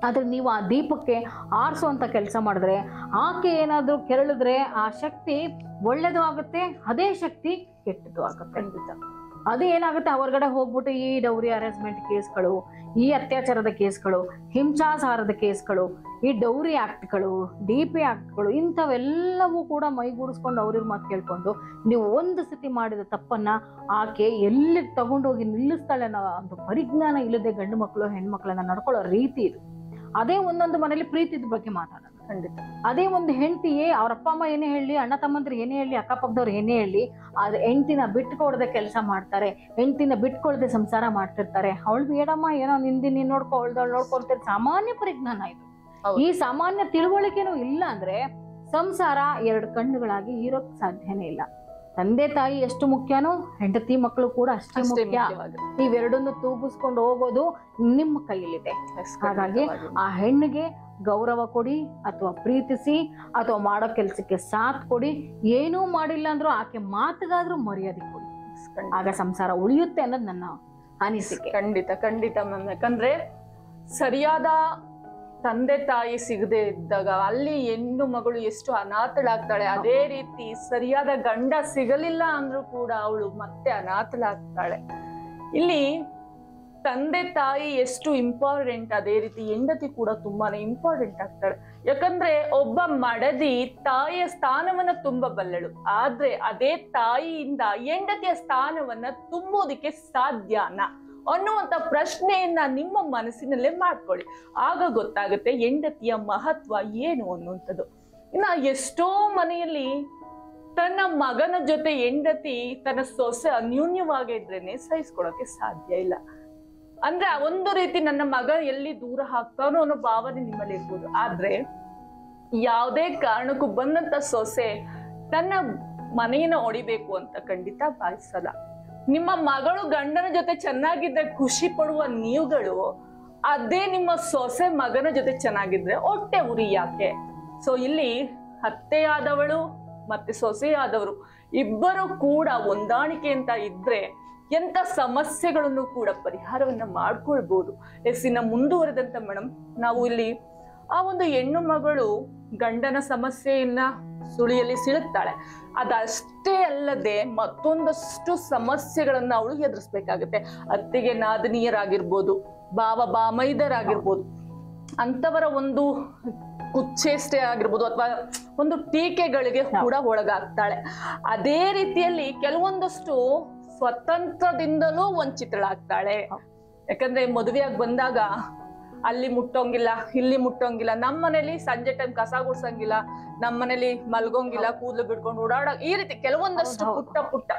ಆದ್ರೆ ನೀವು ಆ ದೀಪಕ್ಕೆ ಆರಿಸುವಂತ ಕೆಲಸ ಮಾಡಿದ್ರೆ ಆಕೆ ಏನಾದ್ರೂ ಕೆರಳಿದ್ರೆ ಆ ಶಕ್ತಿ ಒಳ್ಳೇದು ಆಗುತ್ತೆ, ಅದೇ ಶಕ್ತಿ ಕೆಟ್ಟದ್ದು ಆಗುತ್ತೆ. ಅದು ಏನಾಗುತ್ತೆ, ಹೊರಗಡೆ ಹೋಗ್ಬಿಟ್ಟು ಈ ಡೌರಿ ಹರಾಸ್ಮೆಂಟ್ ಕೇಸ್ಗಳು, ಈ ಅತ್ಯಾಚಾರದ ಕೇಸ್ಗಳು, ಹಿಂಸಾಚಾರದ ಕೇಸ್ಗಳು, ಈ ಡೌರಿ ಆಕ್ಟ್ಗಳು, DP ಆಕ್ಟ್ಗಳು ಇಂಥವೆಲ್ಲವೂ ಕೂಡ ಮೈಗೂಡಿಸ್ಕೊಂಡು ಅವ್ರಿಗೆ ಮಾತು ಕೇಳ್ಕೊಂಡು ನೀವು ಒಂದು ಸತಿ ಮಾಡಿದ ತಪ್ಪನ್ನ ಆಕೆ ಎಲ್ಲಿ ತಗೊಂಡೋಗಿ ನಿಲ್ಲಿಸ್ತಾಳೆ ಅನ್ನೋ ಒಂದು ಪರಿಜ್ಞಾನ ಇಲ್ಲದೆ ಗಂಡು ಮಕ್ಕಳು ಹೆಣ್ಮಕ್ಳನ್ನ ನಡ್ಕೊಳ್ಳೋ ರೀತಿ ಇದು. ಅದೇ ಒಂದೊಂದು ಮನೇಲಿ ಪ್ರೀತಿದ ಬಗ್ಗೆ ಮಾತಾಡೋದು. ಖಂಡಿತ. ಅದೇ ಒಂದು ಹೆಂಡತಿಯೇ ಅವ್ರ ಅಪ್ಪ ಅಮ್ಮ ಏನೇ ಹೇಳಿ, ಅಣ್ಣ ತಮ್ಮಂದ್ರು ಏನೇ ಹೇಳಿ, ಅಕ್ಕಪಕ್ಕದವ್ರು ಏನೇ ಹೇಳಿ, ಅದ್ ಹೆಂಡತಿನ ಬಿಟ್ಕೊಡದೆ ಕೆಲಸ ಮಾಡ್ತಾರೆ, ಹೆಂಡತಿನ ಬಿಟ್ಕೊಳ್ದೆ ಸಂಸಾರ ಮಾಡ್ತಿರ್ತಾರೆ. ಅವಳು ಬೇಡಮ್ಮ, ಏನೋ ನಿಂದಿ ನೀನ್ ನೋಡ್ಕೊ, ಅವಳ್ದವ್ಳು ನೋಡ್ಕೊಳ್ತಾರೆ. ಸಾಮಾನ್ಯ ಪರಿಜ್ಞಾನ ಇದು. ಈ ಸಾಮಾನ್ಯ ತಿಳುವಳಿಕೆನೂ ಇಲ್ಲ ಅಂದ್ರೆ ಸಂಸಾರ ಎರಡು ಕಣ್ಣುಗಳಾಗಿ ಇರೋಕ್ ಸಾಧ್ಯನೇ ಇಲ್ಲ. ತಂದೆ ತಾಯಿ ಎಷ್ಟು ಮುಖ್ಯನೋ ಹೆಂಡತಿ ಮಕ್ಕಳು ಕೂಡ ಅಷ್ಟೇ ಮುಖ್ಯ. ಇವೆರಡನ್ನು ತೂಗಿಸ್ಕೊಂಡು ಹೋಗೋದು ನಿಮ್ಮ ಕೈಯಲ್ಲಿದೆ. ಹಾಗಾಗಿ ಆ ಹೆಣ್ಣಿಗೆ ಗೌರವ ಕೊಡಿ, ಅಥವಾ ಪ್ರೀತಿಸಿ, ಅಥವಾ ಮಾಡೋ ಕೆಲ್ಸಕ್ಕೆ ಸಾಥ್ ಕೊಡಿ. ಏನೂ ಮಾಡಿಲ್ಲ ಅಂದ್ರೂ ಆಕೆ ಮಾತಿಗಾದ್ರೂ ಮರ್ಯಾದೆ ಕೊಡಿ. ಆಗ ಸಂಸಾರ ಉಳಿಯುತ್ತೆ ಅನ್ನೋದು ನನ್ನ ಅನಿಸಿಕೆ. ಖಂಡಿತ ಖಂಡಿತ ಮ್ಯಾಮ್. ಯಾಕಂದ್ರೆ ಸರಿಯಾದ ತಂದೆ ತಾಯಿ ಸಿಗದೆ ಇದ್ದಾಗ ಅಲ್ಲಿ ಹೆಣ್ಣು ಮಗಳು ಎಷ್ಟು ಅನಾಥಳಾಗ್ತಾಳೆ, ಅದೇ ರೀತಿ ಸರಿಯಾದ ಗಂಡ ಸಿಗಲಿಲ್ಲ ಅಂದ್ರೂ ಕೂಡ ಅವಳು ಮತ್ತೆ ಅನಾಥಳಾಗ್ತಾಳೆ. ಇಲ್ಲಿ ತಂದೆ ತಾಯಿ ಎಷ್ಟು ಇಂಪಾರ್ಟೆಂಟ್, ಅದೇ ರೀತಿ ಹೆಂಡತಿ ಕೂಡ ತುಂಬಾನೇ ಇಂಪಾರ್ಟೆಂಟ್ ಆಗ್ತಾಳೆ. ಯಾಕಂದ್ರೆ ಒಬ್ಬ ಮಡದಿ ತಾಯಿಯ ಸ್ಥಾನವನ್ನ ತುಂಬಬಲ್ಲಳು, ಆದ್ರೆ ಅದೇ ತಾಯಿಯಿಂದ ಹೆಂಡತಿಯ ಸ್ಥಾನವನ್ನ ತುಂಬುವುದಕ್ಕೆ ಸಾಧ್ಯನಾ ಅನ್ನುವಂತ ಪ್ರಶ್ನೆಯನ್ನ ನಿಮ್ಮ ಮನಸ್ಸಿನಲ್ಲೇ ಮಾಡ್ಕೊಳ್ಳಿ. ಆಗ ಗೊತ್ತಾಗುತ್ತೆ ಹೆಂಡತಿಯ ಮಹತ್ವ ಏನು ಅನ್ನುವಂಥದ್ದು. ಇನ್ನ ಎಷ್ಟೋ ಮನೆಯಲ್ಲಿ ತನ್ನ ಮಗನ ಜೊತೆ ಹೆಂಡತಿ ತನ್ನ ಸೊಸೆ ಅನ್ಯೂನ್ಯವಾಗಿದ್ರೇನೆ ಸಹಿಸ್ಕೊಳಕ್ಕೆ ಸಾಧ್ಯ ಇಲ್ಲ. ಅಂದ್ರೆ ಒಂದು ರೀತಿ ನನ್ನ ಮಗ ಎಲ್ಲಿ ದೂರ ಹಾಕ್ತಾನೋ ಅನ್ನೋ ಭಾವನೆ ನಿಮ್ಮಲ್ಲಿ ಇರ್ಬೋದು. ಆದ್ರೆ ಯಾವುದೇ ಕಾರಣಕ್ಕೂ ಬಂದಂತ ಸೊಸೆ ತನ್ನ ಮನೆಯನ್ನ ಹೊಡಿಬೇಕು ಅಂತ ಖಂಡಿತ ಬಯಸಲ್ಲ. ನಿಮ್ಮ ಮಗಳು ಗಂಡನ ಜೊತೆ ಚೆನ್ನಾಗಿದ್ರೆ ಖುಷಿ ಪಡುವ ನೀವುಗಳು, ಅದೇ ನಿಮ್ಮ ಸೊಸೆ ಮಗನ ಜೊತೆ ಚೆನ್ನಾಗಿದ್ರೆ ಹೊಟ್ಟೆ ಉರಿ ಯಾಕೆ? ಸೊ ಇಲ್ಲಿ ಅತ್ತೆಯಾದವಳು ಮತ್ತೆ ಸೊಸೆಯಾದವರು ಇಬ್ಬರು ಕೂಡ ಹೊಂದಾಣಿಕೆ ಅಂತ ಇದ್ರೆ ಎಂತ ಸಮಸ್ಯೆಗಳನ್ನು ಕೂಡ ಪರಿಹಾರವನ್ನ ಮಾಡ್ಕೊಳ್ಬಹುದು. ಇನ್ನ ಮುಂದುವರೆದಂತ ಮೇಡಮ್, ನಾವು ಇಲ್ಲಿ ಆ ಒಂದು ಹೆಣ್ಣು ಮಗಳು ಗಂಡನ ಸಮಸ್ಯೆಯನ್ನ ಸುಳಿಯಲ್ಲಿ ಸಿಳುತ್ತಾಳೆ. ಅದಷ್ಟೇ ಅಲ್ಲದೆ ಮತ್ತೊಂದಷ್ಟು ಸಮಸ್ಯೆಗಳನ್ನ ಅವಳು ಎದುರಿಸ್ಬೇಕಾಗತ್ತೆ. ಅತ್ತೆಗೆ ನಾದನೀಯರಾಗಿರ್ಬೋದು, ಭಾವ ಬಾಮೈದರಾಗಿರ್ಬೋದು, ಅಂತವರ ಒಂದು ಕುಚ್ಚೇಷ್ಟೆ ಆಗಿರ್ಬೋದು, ಅಥವಾ ಒಂದು ಟೀಕೆಗಳಿಗೆ ಕೂಡ ಒಳಗಾಗ್ತಾಳೆ. ಅದೇ ರೀತಿಯಲ್ಲಿ ಕೆಲವೊಂದಷ್ಟು ಸ್ವತಂತ್ರದಿಂದಲೂ ವಂಚಿತಳಾಗ್ತಾಳೆ. ಯಾಕಂದ್ರೆ ಮದುವೆಯಾಗಿ ಬಂದಾಗ ಅಲ್ಲಿ ಮುಟ್ಟೋಂಗಿಲ್ಲ, ಇಲ್ಲಿ ಮುಟ್ಟೋಂಗಿಲ್ಲ, ನಮ್ಮನೇಲಿ ಸಂಜೆ ಟೈಮ್ ಕಸ ಗುಡ್ಸಂಗಿಲ್ಲ, ನಮ್ಮನೇಲಿ ಮಲ್ಗೋಂಗಿಲ್ಲ, ಕೂದಲು ಬಿಡ್ಕೊಂಡು ಓಡಾಡ, ಈ ರೀತಿ ಕೆಲವೊಂದಷ್ಟು ಪುಟ್ಟ ಪುಟ್ಟ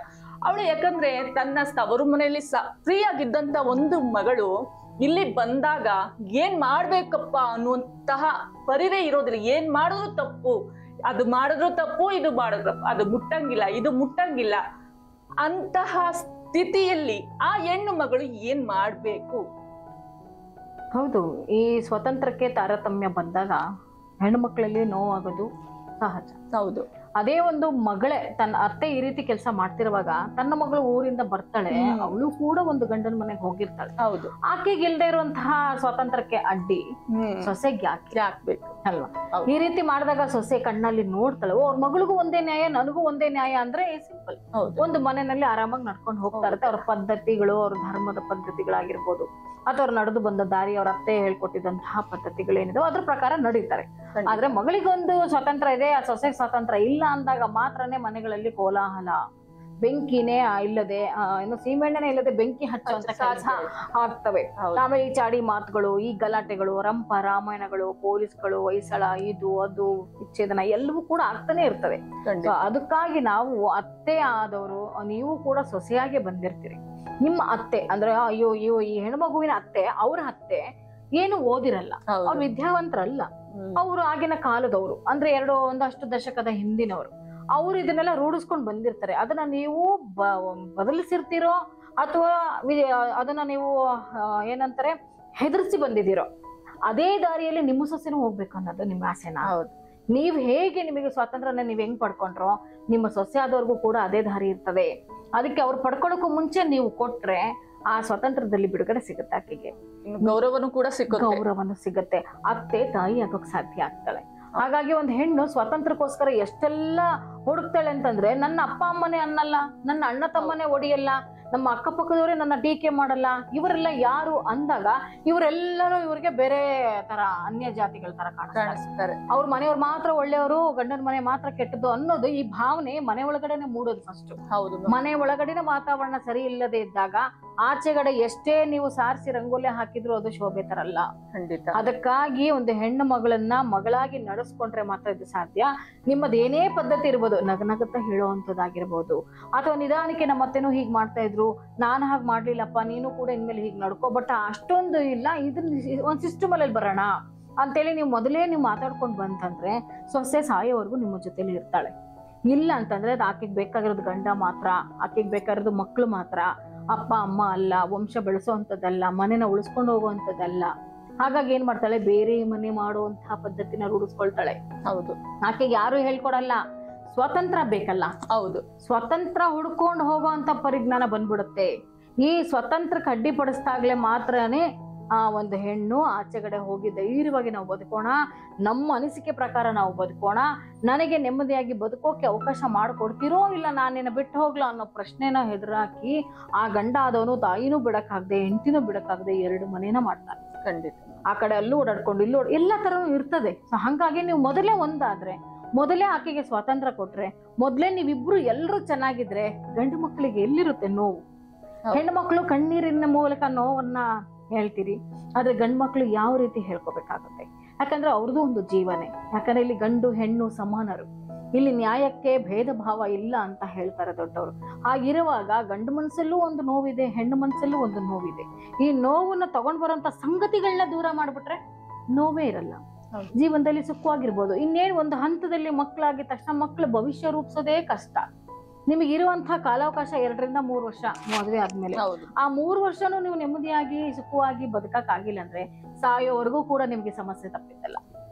ಅವಳು. ಯಾಕಂದ್ರೆ ತನ್ನ ತವರು ಮನೆಯಲ್ಲಿ ಫ್ರೀ ಆಗಿದ್ದಂತ ಒಂದು ಮಗಳು ಇಲ್ಲಿ ಬಂದಾಗ ಏನ್ ಮಾಡ್ಬೇಕಪ್ಪ ಅನ್ನುವಂತಹ ಪರಿವೇ ಇರೋದಿಲ್ಲ. ಏನ್ ಮಾಡಿದ್ರು ತಪ್ಪು, ಅದು ಮಾಡಿದ್ರು ತಪ್ಪು, ಇದು ಮಾಡಿದ್ರು ಅದು ಮುಟ್ಟಂಗಿಲ್ಲ, ಇದು ಮುಟ್ಟಂಗಿಲ್ಲ ಅಂತಹ ಸ್ಥಿತಿಯಲ್ಲಿ ಆ ಹೆಣ್ಣು ಮಗಳು ಏನ್ ಮಾಡ್ಬೇಕು? ಹೌದು, ಈ ಸ್ವತಂತ್ರಕ್ಕೆ ತಾರತಮ್ಯ ಬಂದಾಗ ಹೆಣ್ಮಕ್ಳಲ್ಲಿ ನೋವಾಗೋದು ಸಹಜ. ಹೌದು. ಅದೇ ಒಂದು ಮಗಳೇ ತನ್ನ ಅತ್ತೆ ಈ ರೀತಿ ಕೆಲಸ ಮಾಡ್ತಿರುವಾಗ ತನ್ನ ಮಗಳು ಊರಿಂದ ಬರ್ತಾಳೆ, ಅವಳು ಕೂಡ ಒಂದು ಗಂಡನ ಮನೆಗೆ ಹೋಗಿರ್ತಾಳೆ. ಹೌದು. ಆಕೆಗೆ ಇಲ್ದೇ ಇರುವಂತಹ ಸ್ವಾತಂತ್ರ್ಯಕ್ಕೆ ಅಡ್ಡಿ ಸೊಸೆಗೆ ಹಾಕ್ಬೇಕು ಅಲ್ವಾ? ಈ ರೀತಿ ಮಾಡಿದಾಗ ಸೊಸೆ ಕಣ್ಣಲ್ಲಿ ನೋಡ್ತಾಳೆ, ಅವ್ರ ಮಗಳಿಗೂ ಒಂದೇ ನ್ಯಾಯ, ನನಗೂ ಒಂದೇ ನ್ಯಾಯ ಅಂದ್ರೆ ಸಿಂಪಲ್. ಒಂದು ಮನೆಯಲ್ಲಿ ಆರಾಮಾಗಿ ನಡ್ಕೊಂಡು ಹೋಗ್ತಾ ಇರುತ್ತೆ. ಅವ್ರ ಪದ್ಧತಿಗಳು, ಅವ್ರ ಧರ್ಮದ ಪದ್ಧತಿಗಳಾಗಿರ್ಬೋದು, ಅಥವಾ ಅವ್ರು ನಡೆದು ಬಂದ ದಾರಿ, ಅವ್ರ ಅತ್ತೆ ಹೇಳ್ಕೊಟ್ಟಿದ್ದಂತಹ ಪದ್ಧತಿಗಳೇನಿದೆ ಅದ್ರ ಪ್ರಕಾರ ನಡೀತಾರೆ. ಆದ್ರೆ ಮಗಳಿಗೊಂದು ಸ್ವಾತಂತ್ರ್ಯ ಇದೆ, ಆ ಸೊಸೆಗೆ ಸ್ವಾತಂತ್ರ್ಯ ಇಲ್ಲ ಅಂದಾಗ ಮಾತ್ರನೇ ಮನೆಗಳಲ್ಲಿ ಕೋಲಾಹಲ, ಬೆಂಕಿನೇ ಇಲ್ಲದೆ ಏನು ಸೀಮೆಣ್ಣೆನೇ ಇಲ್ಲದೆ ಬೆಂಕಿ ಹಚ್ಚುವಂತ ಕೆಲಸ ಆಗ್ತವೆ. ಆಮೇಲೆ ಈ ಚಾಡಿ ಮಾತುಗಳು, ಈ ಗಲಾಟೆಗಳು, ರಂಪ ರಾಮಾಯಣಗಳು, ಪೊಲೀಸ್ಗಳು, ಹೊಯ್ಸಳ, ಇದು ಅದು ವಿಚ್ಛೇದನ ಎಲ್ಲವೂ ಕೂಡ ಆಗ್ತಾನೆ ಇರ್ತವೆ. ಅದಕ್ಕಾಗಿ ನಾವು ಅತ್ತೆ ಆದವರು, ನೀವು ಕೂಡ ಸೊಸೆಯಾಗಿ ಬಂದಿರ್ತೀರಿ. ನಿಮ್ಮ ಅತ್ತೆ ಅಂದ್ರೆ ಅಯ್ಯೋ ಈ ಹೆಣ್ಮಗುವಿನ ಅತ್ತೆ, ಅವ್ರ ಅತ್ತೆ ಏನು ಓದಿರಲ್ಲ, ಅವ್ರು ವಿದ್ಯಾವಂತರಲ್ಲ, ಅವರು ಆಗಿನ ಕಾಲದವರು, ಅಂದ್ರೆ ಒಂದಷ್ಟು ದಶಕದ ಹಿಂದಿನವರು. ಅವ್ರು ಇದನ್ನೆಲ್ಲ ರೂಢಿಸ್ಕೊಂಡು ಬಂದಿರ್ತಾರೆ. ಅದನ್ನ ನೀವು ಬದಲಿಸಿರ್ತೀರೋ ಅಥವಾ ಅದನ್ನ ನೀವು ಏನಂತಾರೆ ಹೆದರ್ಸಿ ಬಂದಿದ್ದೀರೋ, ಅದೇ ದಾರಿಯಲ್ಲಿ ನಿಮ್ಮ ಸೊಸೆನೂ ಹೋಗ್ಬೇಕು ಅನ್ನೋದು ನಿಮ್ಮ ಆಸೆನಾ? ನೀವ್ ಹೇಗೆ ನಿಮಗೆ ಸ್ವಾತಂತ್ರ್ಯನ ನೀವ್ ಹೆಂಗ್ ಪಡ್ಕೊಂಡ್ರೋ ನಿಮ್ಮ ಸೊಸೆ ಆದವ್ರಿಗೂ ಕೂಡ ಅದೇ ದಾರಿ ಇರ್ತದೆ. ಅದಕ್ಕೆ ಅವ್ರು ಪಡ್ಕೊಳ್ಳೋಕ್ಕೂ ಮುಂಚೆ ನೀವು ಕೊಟ್ರೆ ಆ ಸ್ವಾತಂತ್ರ್ಯದಲ್ಲಿ ಬಿಡುಗಡೆ ಸಿಗುತ್ತೆ, ಆಕೆಗೆ ಗೌರವನು ಕೂಡ ಸಿಗುತ್ತೆ. ಅತ್ತೆ ತಾಯಿ ಆಗೋಕ್ ಸಾಧ್ಯ ಆಗ್ತಾಳೆ. ಹಾಗಾಗಿ ಒಂದು ಹೆಣ್ಣು ಸ್ವಾತಂತ್ರ್ಯಕ್ಕೋಸ್ಕರ ಎಷ್ಟೆಲ್ಲ ಹುಡುಕ್ತಾಳೆ ಅಂತಂದ್ರೆ, ನನ್ನ ಅಪ್ಪ ಅಮ್ಮನೇ ಅನ್ನಲ್ಲ, ನನ್ನ ಅಣ್ಣ ತಮ್ಮನೇ ಒಡಿಯಲ್ಲ, ನಮ್ಮ ಅಕ್ಕಪಕ್ಕದವರೇ ನನ್ನ ಟೀಕೆ ಮಾಡಲ್ಲ, ಇವರೆಲ್ಲ ಯಾರು ಅಂದಾಗ ಇವರೆಲ್ಲರೂ ಇವ್ರಿಗೆ ಬೇರೆ ತರ ಅನ್ಯ ಜಾತಿಗಳ ತರ ಕಾಣಿಸ್ತಾರೆ. ಅವ್ರ ಮನೆಯವ್ರು ಮಾತ್ರ ಒಳ್ಳೆಯವರು, ಗಂಡನ ಮನೆ ಮಾತ್ರ ಕೆಟ್ಟದ್ದು ಅನ್ನೋದು ಈ ಭಾವನೆ ಮನೆ ಒಳಗಡೆನೆ ಮೂಡೋದು ಫಸ್ಟ್. ಹೌದು, ಮನೆ ಒಳಗಡೆನೆ ವಾತಾವರಣ ಸರಿ ಇಲ್ಲದೆ ಇದ್ದಾಗ ಆಚೆಗಡೆ ಎಷ್ಟೇ ನೀವು ಸಾರಿಸಿ ರಂಗೋಲಿ ಹಾಕಿದ್ರು ಅದು ಶೋಭೆ ತರಲ್ಲ. ಖಂಡಿತ. ಅದಕ್ಕಾಗಿ ಒಂದು ಹೆಣ್ಣು ಮಗಳನ್ನ ಮಗಳಾಗಿ ನಡೆಸ್ಕೊಂಡ್ರೆ ಮಾತ್ರ ಇದು ಸಾಧ್ಯ. ನಿಮ್ಮದೇನೇ ಪದ್ಧತಿ ಇರ್ಬೋದು, ನಗನಗುತ್ತಾ ಹೇಳುವಂತದ್ದಾಗಿರ್ಬೋದು, ಅಥವಾ ನಿಧಾನಕ್ಕೆ ನಮ್ಮ ಅತ್ತೆನೂ ಹೀಗ್ ಮಾಡ್ತಾ ಇದ್ರು, ನಾನು ಹಾಗೆ ಮಾಡ್ಲಿಲ್ಲಪ್ಪ, ನೀನು ಕೂಡ ಇನ್ಮೇಲೆ ಹೀಗ್ ನಡ್ಕೋ, ಬಟ್ ಅಷ್ಟೊಂದು ಇಲ್ಲ, ಇದನ್ನ ಒಂದ್ ಸಿಸ್ಟಮ್ ಅಲ್ಲಿ ಬರೋಣ ಅಂತೇಳಿ ನೀವು ಮೊದಲೇ ನೀವು ಮಾತಾಡ್ಕೊಂಡು ಬಂತಂದ್ರೆ ಸೊಸೆ ಸಾಯೋವರೆಗೂ ನಿಮ್ಮ ಜೊತೆಲಿ ಇರ್ತಾಳೆ. ಇಲ್ಲ ಅಂತಂದ್ರೆ ಆಕೆಗೆ ಬೇಕಾಗಿರೋದು ಗಂಡ ಮಾತ್ರ, ಆಕೆಗೆ ಬೇಕಾಗಿರೋದು ಮಕ್ಳು ಮಾತ್ರ, ಅಪ್ಪ ಅಮ್ಮ ಅಲ್ಲ, ವಂಶ ಬೆಳೆಸೋವಂಥದ್ದಲ್ಲ, ಮನೆನ ಉಳಿಸ್ಕೊಂಡು ಹೋಗುವಂಥದ್ದಲ್ಲ. ಹಾಗಾಗಿ ಏನ್ ಮಾಡ್ತಾಳೆ, ಬೇರೆ ಮನೆ ಮಾಡುವಂತಹ ಪದ್ಧತಿನ ರೂಢಿಸ್ಕೊಳ್ತಾಳೆ. ಹೌದು, ಆಕೆಗೆ ಯಾರು ಹೇಳ್ಕೊಡಲ್ಲ, ಸ್ವತಂತ್ರ ಬೇಕಲ್ಲ. ಹೌದು, ಸ್ವತಂತ್ರ ಹುಡ್ಕೊಂಡು ಹೋಗುವಂತ ಪರಿಜ್ಞಾನ ಬಂದ್ಬಿಡುತ್ತೆ. ಈ ಸ್ವತಂತ್ರಕ್ಕೆ ಅಡ್ಡಿಪಡಿಸ್ದಾಗ್ಲೇ ಮಾತ್ರನೇ ಆ ಒಂದು ಹೆಣ್ಣು ಆಚೆಗಡೆ ಹೋಗಿ ಧೈರ್ಯವಾಗಿ ನಾವು ಬದುಕೋಣ, ನಮ್ಮ ಅನಿಸಿಕೆ ಪ್ರಕಾರ ನಾವು ಬದುಕೋಣ, ನನಗೆ ನೆಮ್ಮದಿಯಾಗಿ ಬದುಕೋಕೆ ಅವಕಾಶ ಮಾಡಿಕೊಡ್ತೀರೋ ಇಲ್ಲ ನಾನೇನ ಬಿಟ್ಟು ಹೋಗ್ಲಾ ಅನ್ನೋ ಪ್ರಶ್ನೆನ ಹೆದರಾಕಿ ಆ ಗಂಡ ಆದವನು ತಾಯಿನೂ ಬಿಡಕ್ಕಾಗದೆ ಹೆಂಡತಿನೂ ಬಿಡಕ್ಕಾಗದೆ ಎರಡು ಮನೇನ ಮಾಡ್ತಾನೆ. ಖಂಡಿತ. ಆ ಕಡೆ ಅಲ್ಲೂ ಓಡಾಡ್ಕೊಂಡು ಇಲ್ಲೂ ಎಲ್ಲ ತರನು ಇರ್ತದೆ. ಸೊ ಹಾಗಾಗಿ ನೀವು ಮೊದಲೇ ಒಂದಾದ್ರೆ, ಮೊದಲೇ ಆಕೆಗೆ ಸ್ವಾತಂತ್ರ್ಯ ಕೊಟ್ರೆ, ಮೊದಲೇ ನೀವಿಬ್ರು ಎಲ್ಲರೂ ಚೆನ್ನಾಗಿದ್ರೆ ಗಂಡು ಮಕ್ಕಳಿಗೆ ಎಲ್ಲಿರುತ್ತೆ ನೋವು? ಹೆಣ್ಣು ಮಕ್ಕಳು ಕಣ್ಣೀರಿನ ಮೂಲಕ ನೋವನ್ನ ಹೇಳ್ತೀರಿ, ಆದ್ರೆ ಗಂಡು ಮಕ್ಕಳು ಯಾವ ರೀತಿ ಹೇಳ್ಕೊಬೇಕಾಗುತ್ತೆ? ಯಾಕಂದ್ರೆ ಅವ್ರದ್ದು ಒಂದು ಜೀವನೇ. ಯಾಕಂದ್ರೆ ಇಲ್ಲಿ ಗಂಡು ಹೆಣ್ಣು ಸಮಾನರು, ಇಲ್ಲಿ ನ್ಯಾಯಕ್ಕೆ ಭೇದ ಭಾವ ಇಲ್ಲ ಅಂತ ಹೇಳ್ತಾರೆ ದೊಡ್ಡವರು. ಹಾಗಿರುವಾಗ ಗಂಡು ಮನಸ್ಸಲ್ಲೂ ಒಂದು ನೋವಿದೆ, ಹೆಣ್ಣು ಮನಸ್ಸಲ್ಲೂ ಒಂದು ನೋವಿದೆ. ಈ ನೋವನ್ನ ತಗೊಂಡ್ ಬರೋಂತ ಸಂಗತಿಗಳನ್ನ ದೂರ ಮಾಡ್ಬಿಟ್ರೆ ನೋವೇ ಇರಲ್ಲ, ಜೀವನದಲ್ಲಿ ಸುಖವಾಗಿರ್ಬೋದು. ಇನ್ನೇನು ಒಂದು ಹಂತದಲ್ಲಿ ಮಕ್ಕಳಾಗಿದ ತಕ್ಷಣ ಮಕ್ಕಳ ಭವಿಷ್ಯ ರೂಪಿಸೋದೇ ಕಷ್ಟ. ನಿಮಗಿರುವಂತಹ ಕಾಲಾವಕಾಶ 2 ರಿಂದ 3 ವರ್ಷ ಮದುವೆ ಆದ್ಮೇಲೆ. ಆ 3 ವರ್ಷನೂ ನೀವು ನೆಮ್ಮದಿಯಾಗಿ ಸುಖವಾಗಿ ಬದುಕಕ್ ಆಗಿಲ್ಲ ಅಂದ್ರೆ ಸಾಯೋವರೆಗೂ ಕೂಡ ನಿಮ್ಗೆ ಸಮಸ್ಯೆ ತಪ್ಪಿದ್ದಲ್ಲ.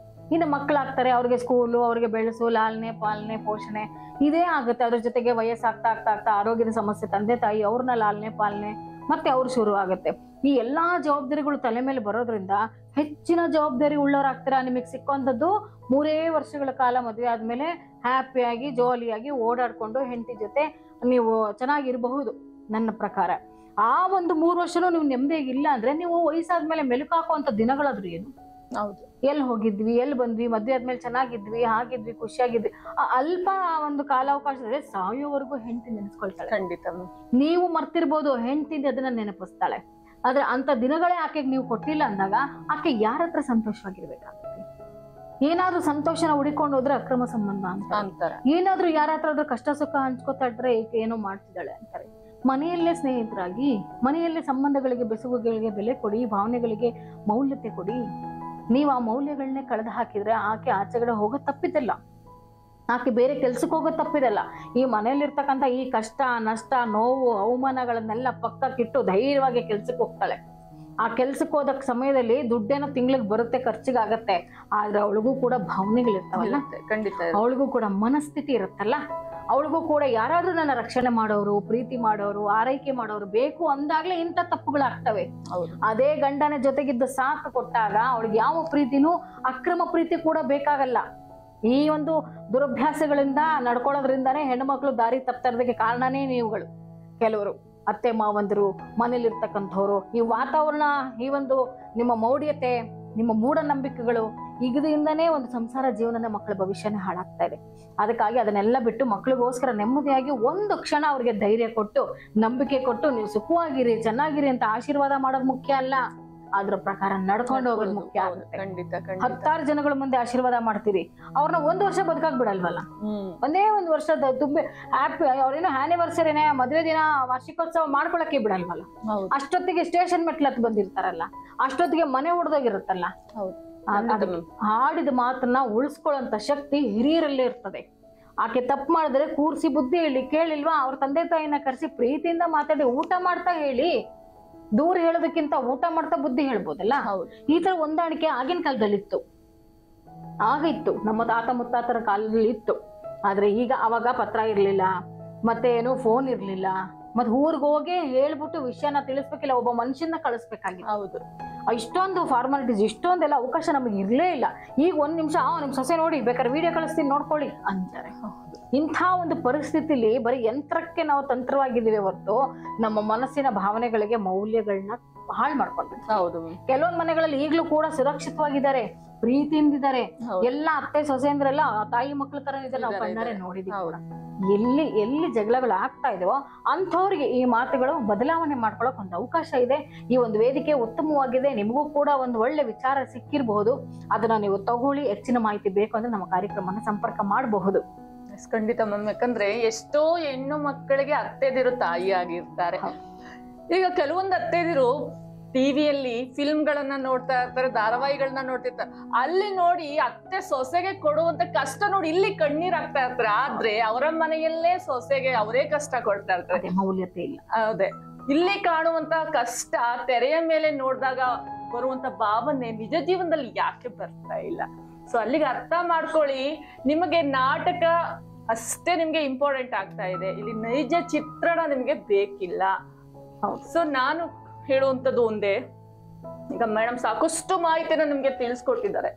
ಇನ್ನು ಮಕ್ಕಳಾಗ್ತಾರೆ, ಅವ್ರಿಗೆ ಸ್ಕೂಲು, ಅವ್ರಿಗೆ ಬೆಳೆಸು, ಲಾಲನೆ ಪಾಲನೆ ಪೋಷಣೆ ಇದೇ ಆಗುತ್ತೆ. ಅದ್ರ ಜೊತೆಗೆ ವಯಸ್ಸಾಗ್ತಾ ಆಗ್ತಾ ಆಗ್ತಾ ಆರೋಗ್ಯದ ಸಮಸ್ಯೆ, ತಂದೆ ತಾಯಿ ಅವ್ರನ್ನ ಲಾಲನೆ ಪಾಲನೆ ಮತ್ತೆ ಅವ್ರು ಶುರು ಆಗುತ್ತೆ. ಈ ಎಲ್ಲಾ ಜವಾಬ್ದಾರಿಗಳು ತಲೆ ಮೇಲೆ ಬರೋದ್ರಿಂದ ಹೆಚ್ಚಿನ ಜವಾಬ್ದಾರಿ ಉಳ್ಳವರಾಗ್ತೀರಾ. ನಿಮಗೆ ಸಿಕ್ಕುವಂಥದ್ದು 3 ವರ್ಷಗಳ ಕಾಲ ಮದುವೆ ಆದ್ಮೇಲೆ ಹ್ಯಾಪಿಯಾಗಿ ಜಾಲಿಯಾಗಿ ಓಡಾಡ್ಕೊಂಡು ಹೆಂಡತಿ ಜೊತೆ ನೀವು ಚೆನ್ನಾಗಿರಬಹುದು ನನ್ನ ಪ್ರಕಾರ. ಆ ಒಂದು 3 ವರ್ಷನೂ ನೀವು ನೆಮ್ಮದಿಯಾಗಿಲ್ಲ ಅಂದ್ರೆ ನೀವು ವಯಸ್ಸಾದ್ಮೇಲೆ ಮೆಲುಕು ಹಾಕುವಂತ ದಿನಗಳಾದ್ರೂ ಏನು? ಹೌದು, ಎಲ್ಲಿ ಹೋಗಿದ್ವಿ, ಎಲ್ಲಿ ಬಂದ್ವಿ, ಮದ್ವೆ ಆದ್ಮೇಲೆ ಚೆನ್ನಾಗಿದ್ವಿ, ಹಾಗಿದ್ವಿ, ಖುಷಿಯಾಗಿದ್ವಿ. ಅಲ್ಪ ಒಂದು ಕಾಲಾವಕಾಶದಲ್ಲಿ ಸಾಯೋವರೆಗೂ ಹೆಂಡತಿ ನೆನೆಸ್ಕೊಳ್ತಾಳೆ. ಖಂಡಿತ. ನೀವು ಮರ್ತಿರ್ಬೋದು, ಹೆಂಡತಿ ಅದನ್ನ ನೆನಪಿಸ್ತಾಳೆ. ಆದ್ರೆ ಅಂತ ದಿನಗಳೇ ಆಕೆಗೆ ನೀವು ಕೊಟ್ಟಿಲ್ಲ ಅಂದಾಗ ಆಕೆ ಯಾರ ಹತ್ರ ಸಂತೋಷವಾಗಿರ್ಬೇಕಾಗುತ್ತೆ? ಏನಾದ್ರೂ ಸಂತೋಷನ ಹುಡಿಕೊಂಡು ಹೋದ್ರೆ ಅಕ್ರಮ ಸಂಬಂಧ ಅಂತಾರೆ. ಏನಾದ್ರೂ ಯಾರ ಹತ್ರ ಕಷ್ಟ ಸುಖ ಹಂಚ್ಕೋತಾ ಇದ್ರೆ ಈಗ ಏನೋ ಮಾಡ್ತಿದ್ದಾಳೆ ಅಂತಾರೆ. ಮನೆಯಲ್ಲೇ ಸ್ನೇಹಿತರಾಗಿ, ಮನೆಯಲ್ಲೇ ಸಂಬಂಧಗಳಿಗೆ ಬೆಸುಗುಗಳಿಗೆ ಬೆಲೆ ಕೊಡಿ, ಭಾವನೆಗಳಿಗೆ ಮೌಲ್ಯತೆ ಕೊಡಿ. ನೀವು ಆ ಮೌಲ್ಯಗಳನ್ನೇ ಕಳೆದು ಹಾಕಿದ್ರೆ ಆಕೆ ಆಚೆಗಡೆ ಹೋಗೋದ್ ತಪ್ಪಿದ್ದಲ್ಲ, ಆಕೆ ಬೇರೆ ಕೆಲ್ಸಕ್ಕೆ ಹೋಗೋದ್ ತಪ್ಪಿದಲ್ಲ. ಈ ಮನೇಲಿರ್ತಕ್ಕಂಥ ಈ ಕಷ್ಟ ನಷ್ಟ ನೋವು ಅವಮಾನಗಳನ್ನೆಲ್ಲ ಪಕ್ಕಕ್ಕಿಟ್ಟು ಧೈರ್ಯವಾಗಿ ಕೆಲ್ಸಕ್ಕೆ ಹೋಗ್ತಾಳೆ. ಆ ಕೆಲ್ಸಕ್ಕೆ ಹೋದ ಸಮಯದಲ್ಲಿ ದುಡ್ಡೇನೋ ತಿಂಗ್ಳಿಗೆ ಬರುತ್ತೆ, ಖರ್ಚಿಗಾಗತ್ತೆ, ಆದ್ರೆ ಅವಳಿಗೂ ಕೂಡ ಭಾವನೆಗಳಿರ್ತಾವಲ್ಲ, ಖಂಡಿತ ಅವಳಿಗೂ ಕೂಡ ಮನಸ್ಥಿತಿ ಇರುತ್ತಲ್ಲ, ಅವಳಿಗೂ ಕೂಡ ಯಾರಾದ್ರೂ ನನ್ನ ರಕ್ಷಣೆ ಮಾಡೋರು, ಪ್ರೀತಿ ಮಾಡೋರು, ಆರೈಕೆ ಮಾಡೋರು ಬೇಕು ಅಂದಾಗ್ಲೇ ಇಂಥ ತಪ್ಪುಗಳಾಗ್ತವೆ. ಅದೇ ಗಂಡನ ಜೊತೆಗಿದ್ದ ಸಾಥ್ ಕೊಟ್ಟಾಗ ಅವಳಿಗೆ ಯಾವ ಪ್ರೀತಿನೂ ಅಕ್ರಮ ಪ್ರೀತಿ ಕೂಡ ಬೇಕಾಗಲ್ಲ. ಈ ಒಂದು ದುರಭ್ಯಾಸಗಳಿಂದ ನಡ್ಕೊಳ್ಳೋದ್ರಿಂದಾನೇ ಹೆಣ್ಮಕ್ಳು ದಾರಿ ತಪ್ತಾ ಇರೋದಕ್ಕೆ ಕಾರಣನೇ ನೀವುಗಳು. ಕೆಲವರು ಅತ್ತೆ ಮಾವಂದರು, ಮನೇಲಿರ್ತಕ್ಕಂಥವ್ರು, ಈ ವಾತಾವರಣ, ಈ ಒಂದು ನಿಮ್ಮ ಮೌಢ್ಯತೆ, ನಿಮ್ಮ ಮೂಢನಂಬಿಕೆಗಳು, ಇದರಿಂದನೇ ಒಂದು ಸಂಸಾರ ಜೀವನದ ಮಕ್ಕಳ ಭವಿಷ್ಯನೇ ಹಾಳಾಗ್ತಾ ಇದೆ. ಅದಕ್ಕಾಗಿ ಅದನ್ನೆಲ್ಲ ಬಿಟ್ಟು ಮಕ್ಕಳಿಗೋಸ್ಕರ ನೆಮ್ಮದಿಯಾಗಿ ಒಂದು ಕ್ಷಣ ಅವ್ರಿಗೆ ಧೈರ್ಯ ಕೊಟ್ಟು, ನಂಬಿಕೆ ಕೊಟ್ಟು, ನೀವು ಸುಖವಾಗಿರಿ, ಚೆನ್ನಾಗಿರಿ ಅಂತ ಆಶೀರ್ವಾದ ಮಾಡೋದು ಮುಖ್ಯ ಅಲ್ಲ, ಅದ್ರ ಪ್ರಕಾರ ನಡ್ಕೊಂಡು ಹೋಗೋದು ಮುಖ್ಯ ಆಗುತ್ತೆ. 10 ಜನಗಳ ಮುಂದೆ ಆಶೀರ್ವಾದ ಮಾಡ್ತೀರಿ, ಅವ್ರನ್ನ 1 ವರ್ಷ ಬದುಕಾಕ್ ಬಿಡಲ್ವಲ್ಲ. ಒಂದೇ 1 ವರ್ಷದ ತುಂಬಿ ಹ್ಯಾಪಿ, ಅವ್ರೇನೋ ಆನಿವರ್ಸರಿನೇ, ಮದುವೆ ದಿನ, ವಾರ್ಷಿಕೋತ್ಸವ ಮಾಡ್ಕೊಳಕ್ಕೆ ಬಿಡಲ್ವಲ್ಲ. ಅಷ್ಟೊತ್ತಿಗೆ ಸ್ಟೇಷನ್ ಮೆಟ್ಲತ್ ಬಂದಿರ್ತಾರಲ್ಲ, ಅಷ್ಟೊತ್ತಿಗೆ ಮನೆ ಹೊಡೆದೋಗಿರುತ್ತಲ್ಲ. ಹಾಡಿದ ಮಾತನ್ನ ಉಳಿಸ್ಕೊಳ್ಳೋಂತ ಶಕ್ತಿ ಹಿರಿಯರಲ್ಲೇ ಇರ್ತದೆ. ಆಕೆ ತಪ್ಪು ಮಾಡಿದ್ರೆ ಕೂರ್ಸಿ ಬುದ್ಧಿ ಹೇಳಿ, ಕೇಳಿಲ್ವಾ ಅವ್ರ ತಂದೆ ತಾಯಿನ ಕರೆಸಿ ಪ್ರೀತಿಯಿಂದ ಮಾತಾಡಿ ಊಟ ಮಾಡ್ತಾ ಹೇಳಿ. ದೂರ ಹೇಳೋದಕ್ಕಿಂತ ಊಟ ಮಾಡ್ತಾ ಬುದ್ಧಿ ಹೇಳ್ಬೋದಲ್ಲ. ಈ ತರ ಹೊಂದಾಣಿಕೆ ಆಗಿನ ಕಾಲದಲ್ಲಿ ಇತ್ತು, ಆಗಿತ್ತು, ನಮ್ಮ ತಾತ ಮುತ್ತಾತರ ಕಾಲದಲ್ಲಿ ಇತ್ತು. ಆದ್ರೆ ಈಗ ಅವಾಗ ಪತ್ರ ಇರ್ಲಿಲ್ಲ, ಮತ್ತೆ ಏನು ಫೋನ್ ಇರ್ಲಿಲ್ಲ, ಮತ್ತೆ ಊರಿಗೆ ಹೋಗಿ ಹೇಳ್ಬಿಟ್ಟು ವಿಷಯನ ತಿಳಿಸ್ಬೇಕಿಲ್ಲ, ಒಬ್ಬ ಮನುಷ್ಯನ ಕಳಿಸ್ಬೇಕಾಗಿತ್ತು. ಹೌದು, ಇಷ್ಟೊಂದು ಫಾರ್ಮಾಲಿಟೀಸ್, ಇಷ್ಟೊಂದೆಲ್ಲ ಅವಕಾಶ ನಮಗೆ ಇರ್ಲೇ ಇಲ್ಲ. ಈಗ ಒಂದ್ ನಿಮಿಷ ನಿಮ್ ಸೊಸೆ ನೋಡಿ ಬೇಕಾದ್ರೆ ವಿಡಿಯೋ ಕಳಿಸ್ತೀನಿ ನೋಡ್ಕೊಳ್ಳಿ ಅಂತಾರೆ. ಇಂಥ ಒಂದು ಪರಿಸ್ಥಿತಿಲಿ ಬರೀ ಯಂತ್ರಕ್ಕೆ ನಾವು ತಂತ್ರವಾಗಿದ್ದೀವಿ ಹೊರತು ನಮ್ಮ ಮನಸ್ಸಿನ ಭಾವನೆಗಳಿಗೆ ಮೌಲ್ಯಗಳನ್ನ ಹಾಳು ಮಾಡ್ಕೊಳ್ಬೇಕು. ಹೌದು, ಕೆಲವೊಂದ್ ಮನೆಗಳಲ್ಲಿ ಈಗಲೂ ಕೂಡ ಸುರಕ್ಷಿತವಾಗಿದ್ದಾರೆ, ಪ್ರೀತಿಯಿಂದಿದ್ದಾರೆ. ಎಲ್ಲ ಅತ್ತೆ ಸೊಸೆಂದ್ರೆಲ್ಲ ತಾಯಿ ಮಕ್ಳ ತರ ಇದ್ದಾರೆ, ನಾವು ಕಣ್ಣಾರೆ ನೋಡಿದೀವಿ. ಎಲ್ಲಿ ಜಗಳಗಳು ಆಗ್ತಾ ಇದೆಯೋ ಅಂಥವ್ರಿಗೆ ಈ ಮಾತುಗಳು ಬದಲಾವಣೆ ಮಾಡ್ಕೊಳಕ್ ಒಂದು ಅವಕಾಶ ಇದೆ. ಈ ಒಂದು ವೇದಿಕೆ ಉತ್ತಮವಾಗಿದೆ, ನಿಮಗೂ ಕೂಡ ಒಂದು ಒಳ್ಳೆ ವಿಚಾರ ಸಿಕ್ಕಿರಬಹುದು. ಅದನ್ನ ನೀವು ತಗೊಳ್ಳಿ. ಹೆಚ್ಚಿನ ಮಾಹಿತಿ ಬೇಕು ಅಂದ್ರೆ ನಮ್ಮ ಕಾರ್ಯಕ್ರಮನ ಸಂಪರ್ಕ ಮಾಡಬಹುದು. ಖಂಡಿತ ಮ್ಯಾಮ್. ಯಾಕಂದ್ರೆ ಎಷ್ಟೋ ಹೆಣ್ಣು ಮಕ್ಕಳಿಗೆ ಅತ್ತೆದಿರು ತಾಯಿ ಆಗಿರ್ತಾರೆ. ಈಗ ಕೆಲವೊಂದು ಅತ್ತೆದಿರು ಟಿವಿಯಲ್ಲಿ ಫಿಲ್ಮ್ಗಳನ್ನ ನೋಡ್ತಾ ಇರ್ತಾರೆ, ಧಾರಾವಾಹಿಗಳನ್ನ ನೋಡ್ತಿರ್ತಾರೆ. ಅಲ್ಲಿ ನೋಡಿ ಅತ್ತೆ ಸೊಸೆಗೆ ಕೊಡುವಂತ ಕಷ್ಟ ನೋಡಿ ಇಲ್ಲಿ ಕಣ್ಣೀರ್ ಆಗ್ತಾ ಇರ್ತಾರೆ. ಆದ್ರೆ ಅವರ ಮನೆಯಲ್ಲೇ ಸೊಸೆಗೆ ಅವರೇ ಕಷ್ಟ ಕೊಡ್ತಾ ಇರ್ತಾರೆ, ಮೌಲ್ಯತೆ ಇಲ್ಲ. ಅದೇ ಇಲ್ಲಿ ಕಾಣುವಂತ ಕಷ್ಟ ತೆರೆಯ ಮೇಲೆ ನೋಡಿದಾಗ ಬರುವಂತ ಭಾವನೆ ನಿಜ ಜೀವನದಲ್ಲಿ ಯಾಕೆ ಬರ್ತಾ ಇಲ್ಲ? ಸೊ ಅಲ್ಲಿಗೆ ಅರ್ಥ ಮಾಡ್ಕೊಳ್ಳಿ, ನಿಮಗೆ ನಾಟಕ ಅಷ್ಟೇ ನಿಮ್ಗೆ ಇಂಪಾರ್ಟೆಂಟ್ ಆಗ್ತಾ ಇದೆ, ಇಲ್ಲಿ ನೈಜ ಚಿತ್ರಣ ನಿಮ್ಗೆ ಬೇಕಿಲ್ಲ. ಸೊ ನಾನು ಹೇಳುವಂಥದ್ದು ಒಂದೇ, ಈಗ ಮೇಡಮ್ ಸಾಕಷ್ಟು ಮಾಹಿತಿನ ನಿಮ್ಗೆ ತಿಳಿಸ್ಕೊಟ್ಟಿದ್ದಾರೆ.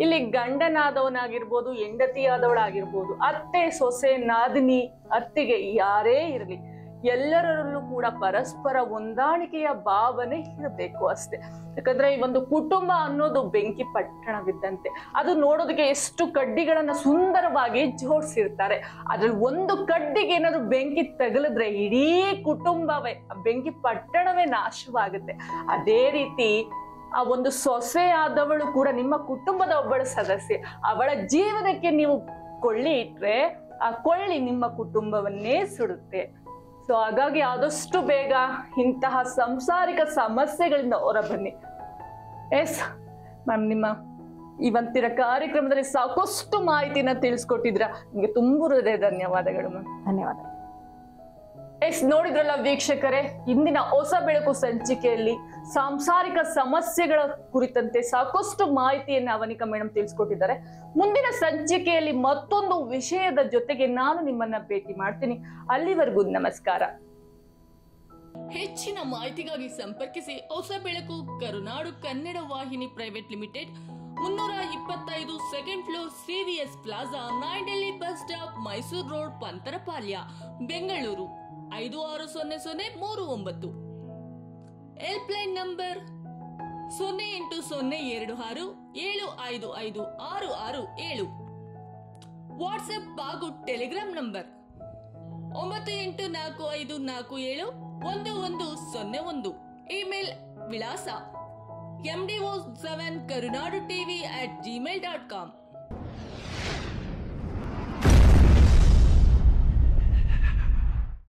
ಇಲ್ಲಿ ಗಂಡನಾದವನಾಗಿರ್ಬೋದು, ಹೆಂಡತಿ ಆದವಳಾಗಿರ್ಬೋದು, ಅತ್ತೆ ಸೊಸೆ ನಾದಿನಿ ಅತ್ತಿಗೆ ಯಾರೇ ಇರಲಿ, ಎಲ್ಲರಲ್ಲೂ ಕೂಡ ಪರಸ್ಪರ ಹೊಂದಾಣಿಕೆಯ ಭಾವನೆ ಇರಬೇಕು ಅಷ್ಟೇ. ಯಾಕಂದ್ರೆ ಈ ಒಂದು ಕುಟುಂಬ ಅನ್ನೋದು ಬೆಂಕಿ ಪಟ್ಟಣವಿದ್ದಂತೆ. ಅದು ನೋಡೋದಕ್ಕೆ ಎಷ್ಟು ಕಡ್ಡಿಗಳನ್ನ ಸುಂದರವಾಗಿ ಜೋಡಿಸಿರ್ತಾರೆ, ಅದ್ರಲ್ಲಿ ಒಂದು ಕಡ್ಡಿಗೆ ಏನಾದ್ರು ಬೆಂಕಿ ತಗಲಿದ್ರೆ ಇಡೀ ಕುಟುಂಬವೇ, ಬೆಂಕಿ ಪಟ್ಟಣವೇ ನಾಶವಾಗುತ್ತೆ. ಅದೇ ರೀತಿ ಆ ಒಂದು ಸೊಸೆ ಆದವಳು ಕೂಡ ನಿಮ್ಮ ಕುಟುಂಬದ ಒಬ್ಬಳ ಸದಸ್ಯೆ. ಅವಳ ಜೀವನಕ್ಕೆ ನೀವು ಕೊಳ್ಳಿ ಇಟ್ರೆ ಆ ಕೊಳ್ಳಿ ನಿಮ್ಮ ಕುಟುಂಬವನ್ನೇ ಸುಡುತ್ತೆ. ಸೊ ಹಾಗಾಗಿ ಆದಷ್ಟು ಬೇಗ ಇಂತಹ ಸಂಸಾರಿಕ ಸಮಸ್ಯೆಗಳಿಂದ ಹೊರಬನ್ನಿ. ಎಸ್ ಮ್ಯಾಮ್, ನಿಮ್ಮ ಇವತ್ತಿನ ಕಾರ್ಯಕ್ರಮದಲ್ಲಿ ಸಾಕಷ್ಟು ಮಾಹಿತಿನ ತಿಳಿಸ್ಕೊಟ್ಟಿದ್ರ, ನಿಮ್ಗೆ ತುಂಬು ಹೃದಯ ಧನ್ಯವಾದಗಳು ಮ್ಯಾಮ್. ಧನ್ಯವಾದ. ಎಸ್ ನೋಡಿದ್ರಲ್ಲ ವೀಕ್ಷಕರೇ, ಇಂದಿನ ಹೊಸ ಬೆಳಕು ಸಂಚಿಕೆಯಲ್ಲಿ ಸಾಂಸಾರಿಕ ಸಮಸ್ಯೆಗಳ ಕುರಿತಂತೆ ಸಾಕಷ್ಟು ಮಾಹಿತಿಯನ್ನು ಅವನಿಕಾ ಮೇಡಮ್ ತಿಳಿಸ್ಕೊಟ್ಟಿದ್ದಾರೆ. ಮುಂದಿನ ಸಂಚಿಕೆಯಲ್ಲಿ ಮತ್ತೊಂದು ವಿಷಯದ ಜೊತೆಗೆ ನಾನು ನಿಮ್ಮನ್ನ ಭೇಟಿ ಮಾಡ್ತೀನಿ. ಅಲ್ಲಿವರೆಗೂ ನಮಸ್ಕಾರ. ಹೆಚ್ಚಿನ ಮಾಹಿತಿಗಾಗಿ ಸಂಪರ್ಕಿಸಿ ಹೊಸ ಬೆಳಕು ಕರುನಾಡು ಕನ್ನಡ ವಾಹಿನಿ private limited, 325 second floor CVS plaza, Nayandahalli bus stop, Mysuru road, Pantarapalya, Bengaluru 560039. Help line number 080267556667. WhatsApp ಹಾಗೂ ಟೆಲಿಗ್ರಾಮ್ ನಂಬರ್ 9845471101. ಇಮೇಲ್ ವಿಳಾಸ mdo7karunadu tv@gmail.com.